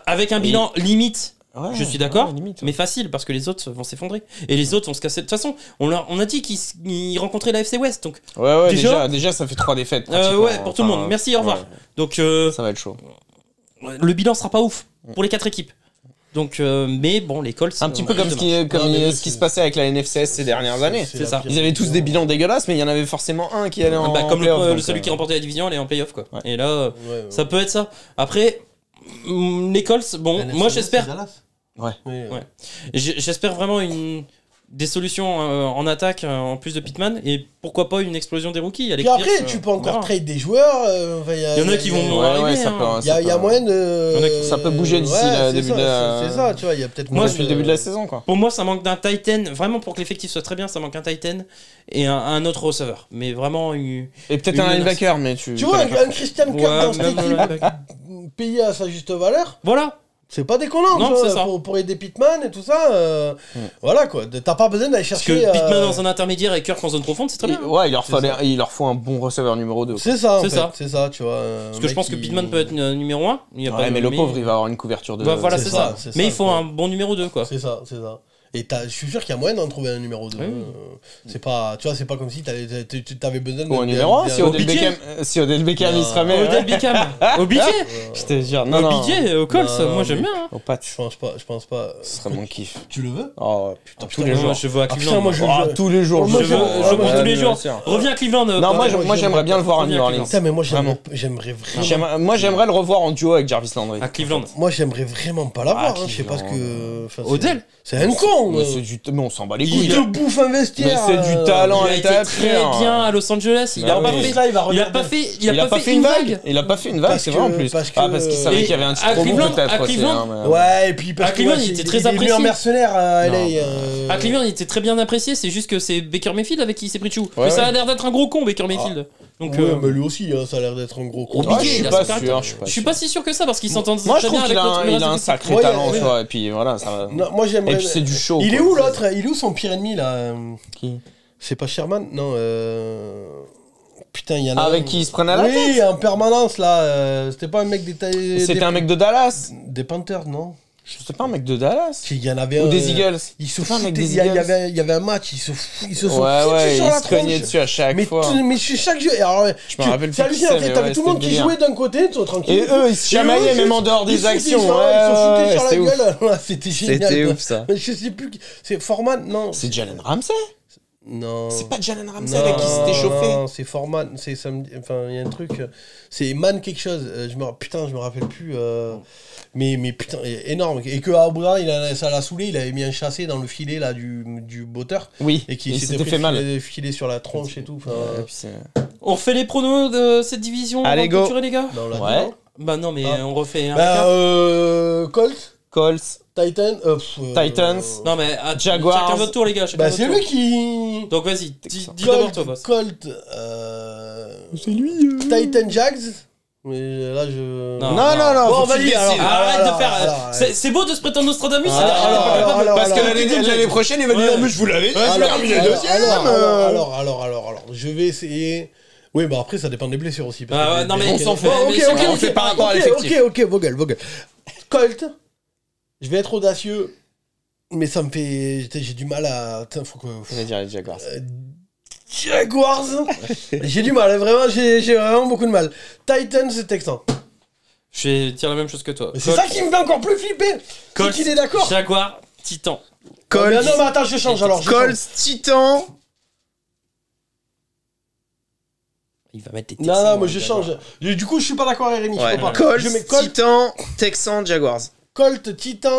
Avec un bilan limite. Ouais, je suis d'accord, limite, mais facile parce que les autres vont s'effondrer et les autres vont se casser. De toute façon, on a dit qu'ils rencontraient la FC West, donc. Ouais, déjà ça fait 3 défaites. Ouais, pour tout le monde. Merci, au revoir. Ouais. Donc. Ça va être chaud. Le bilan sera pas ouf pour les 4 équipes. Donc, mais bon, les Colts. Un petit peu comme ce qui se passait avec la NFCS ces dernières années. C'est ça. Ils avaient tous des bilans dégueulasses, mais il y en avait forcément un qui allait en comme playoff. celui qui remportait la division allait en playoff, quoi. Ouais. Et là, ça peut être ça. Après, les Colts, bon, moi j'espère. Ouais. J'espère vraiment des solutions en attaque en plus de Pittman et pourquoi pas une explosion des rookies. Puis après, tu peux encore trade des joueurs. Il y en a qui vont arriver. Il y a moyen de. Ça peut bouger d'ici le début de la. C'est ça, tu vois. Il y a peut-être. Moi, depuis le début de la saison, quoi. Pour moi, ça manque d'un Titan. Vraiment, pour que l'effectif soit très bien, ça manque un Titan et un autre receveur. Mais vraiment. Et peut-être un linebacker, mais tu. Tu vois, un Christian Kirk dans cette équipe payé à sa juste valeur. Voilà. C'est pas déconnant, non, tu vois, pour aider Pittman et tout ça. Voilà quoi, t'as pas besoin d'aller chercher. Parce que Pittman dans un intermédiaire et Kirk en zone profonde, c'est très bien. Ouais, il leur faut un bon receveur numéro 2. C'est ça, c'est ça, tu vois. Parce que je pense que Pittman peut être numéro 1. Ouais, mais le pauvre, il va avoir une couverture de. Voilà, c'est ça. Mais il faut un bon numéro 2, quoi. C'est ça. Et je suis sûr qu'il y a moyen d'en trouver un numéro 2. Oui. C'est pas, tu vois, c'est pas comme si t'avais besoin de. Un numéro 1, si Odell Beckham il se remet. Odell Beckham au budget. Je te jure, au budget, au Colts, moi j'aime bien. Au patch. Je pense pas. Ce serait mon kiff. Tu le veux? Oh putain, tous les jours. Je veux à Cleveland. Moi, tous les jours. Je veux tous les jours. Reviens à Cleveland. Non, moi j'aimerais bien le voir à New Orleans. Mais moi j'aimerais vraiment. Moi j'aimerais le revoir en duo avec Jarvis Landry. À Cleveland. Moi j'aimerais vraiment pas l'avoir. Je sais pas ce que. Odell. C'est un con, non. Mais on s'en bat les couilles. Il te bouffe un vestiaire. Mais c'est du talent. Il a été très bien à Los Angeles. Il a pas fait une vague. Il a pas fait une vague, c'est vrai en plus. Parce qu'il savait qu'il y avait un titre promo peut-être aussi. Ouais, et puis à Cleveland, il était très apprécié. Il est en mercenaire à LA. À Cleveland, il était très bien apprécié. C'est juste que c'est Baker Mayfield avec qui il s'est pris de chou. Mais ça a l'air d'être un gros con, Baker Mayfield. Donc, ouais, mais lui aussi, ça a l'air d'être un gros con. Je suis pas si sûr que ça parce qu'ils s'entendent très bien avec l'autre. Il a un sacré talent, tu vois. Et puis voilà, ça. Moi j'aimerais. Et puis c'est du show. Il est où l'autre? Il est où son pire ennemi là? Qui? C'est pas Sherman? Non. Putain, il y en a. Avec qui il se prenait à la tête? Oui, en permanence là. C'était pas un mec des. C'était un mec de Dallas? Des Panthers, non? C'était pas un mec de Dallas? Il y en avait ou des Eagles? Il se foutait, il y avait un match, ils se sont ouais, il se cognait dessus à chaque fois. Mais chaque jeu, alors, je me rappelle c'est hallucinant, t'avais tout le monde qui jouait d'un côté, tranquille. Et eux, ils se chamaillaient même en dehors des actions. Ils se foutaient sur la gueule. C'était génial. C'était ouf ça. Je sais plus, c'est Foreman, non. C'est Jalen Ramsey? Non. C'est pas Jalen Ramsey avec qui s'était chauffé? Non, c'est Foreman, c'est samedi, enfin, il y a un truc, c'est Man quelque chose, je me rappelle plus. Mais putain, énorme. Et que Aubra, ça l'a saoulé, il avait mis un chassé dans le filet là, du botteur. Oui, et qui s'était fait mal. Filé sur la tronche et tout. On refait les pronos de cette division. Allez, go. Les gars. Ouais. Bah non, mais on refait un. Colts. Titans. Non, mais Jaguars. Chacun votre tour, les gars. Bah, c'est lui qui. Donc vas-y, dis d'abord toi, boss. Colt. C'est lui. Titan Jags. Mais là, je. Non. Bon, vas-y, arrête de faire. C'est beau de se prétendre Nostradamus, parce que l'année prochaine, il va dire, mais je vous l'avais terminé deuxième. Alors, je vais essayer. Oui, bah après, ça dépend des blessures aussi. Non, mais on s'en fait. On fait par rapport à l'effectif. Ok, Vogel. Colt. Je vais être audacieux, mais ça me fait. J'ai du mal à. Faut que. Je vais dire les Jaguars. Jaguars. J'ai du mal, vraiment, j'ai vraiment beaucoup de mal. Titans et Texans. Je vais dire la même chose que toi. C'est ça qui me fait encore plus flipper. Colt, il est d'accord. Jaguar, Titan. Colt. Non, mais attends, je change alors. Colt, Titan. Il va mettre des Texans. Non, moi je change. Du coup, je suis pas d'accord avec Rémi. Colt, Titan, Texans, Jaguars. Colt, Titan,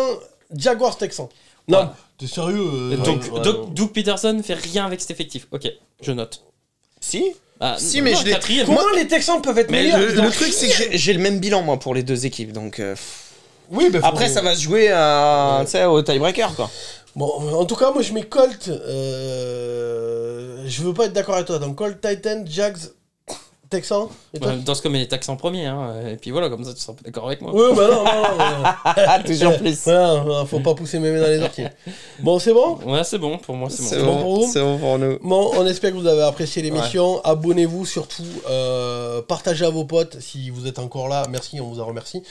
Jaguars, Texans. Non, t'es sérieux? Donc, Doug Peterson fait rien avec cet effectif. Ok, je note. Si, si, mais je l'ai. Comment les Texans peuvent être meilleurs? Le truc, c'est que j'ai le même bilan, moi, pour les deux équipes. Donc. Oui, bah, après, ça va se jouer au tiebreaker, quoi. Bon, en tout cas, moi, je mets Colt. Je veux pas être d'accord avec toi. Donc, Colt, Titan, Jags. Texan dans ce cas, mais les Texans en premier, hein. Et puis voilà, comme ça tu seras pas d'accord avec moi. Ouais, bah non. Toujours plus. Voilà, faut pas pousser mes mains dans les orties. Bon, c'est bon? Ouais, c'est bon, pour moi c'est bon. C'est bon pour vous? C'est bon pour nous. Bon, on espère que vous avez apprécié l'émission. Ouais. Abonnez-vous surtout, partagez à vos potes si vous êtes encore là. Merci, on vous en remercie.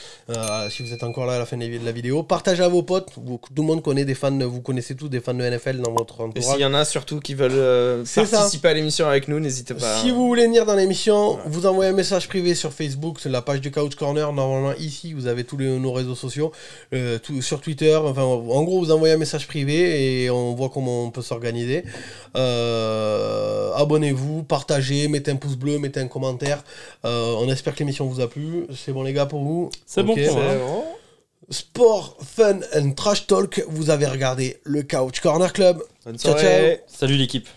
Si vous êtes encore là à la fin de la vidéo, partagez à vos potes. Tout le monde connaît des fans, vous connaissez tous des fans de NFL dans votre entourage. Et s'il y en a surtout qui veulent participer à l'émission avec nous, n'hésitez pas. Si vous voulez venir dans l'émission, vous envoyez un message privé sur Facebook, c'est la page du Couch Corner. Normalement, ici, vous avez tous nos réseaux sociaux, sur Twitter. Enfin, en gros, vous envoyez un message privé et on voit comment on peut s'organiser. Abonnez-vous, partagez, mettez un pouce bleu, mettez un commentaire. On espère que l'émission vous a plu. C'est bon, les gars, pour vous? C'est bon pour moi. Sport, fun and trash talk. Vous avez regardé le Couch Corner Club. Bonne soirée. Ciao. Salut l'équipe.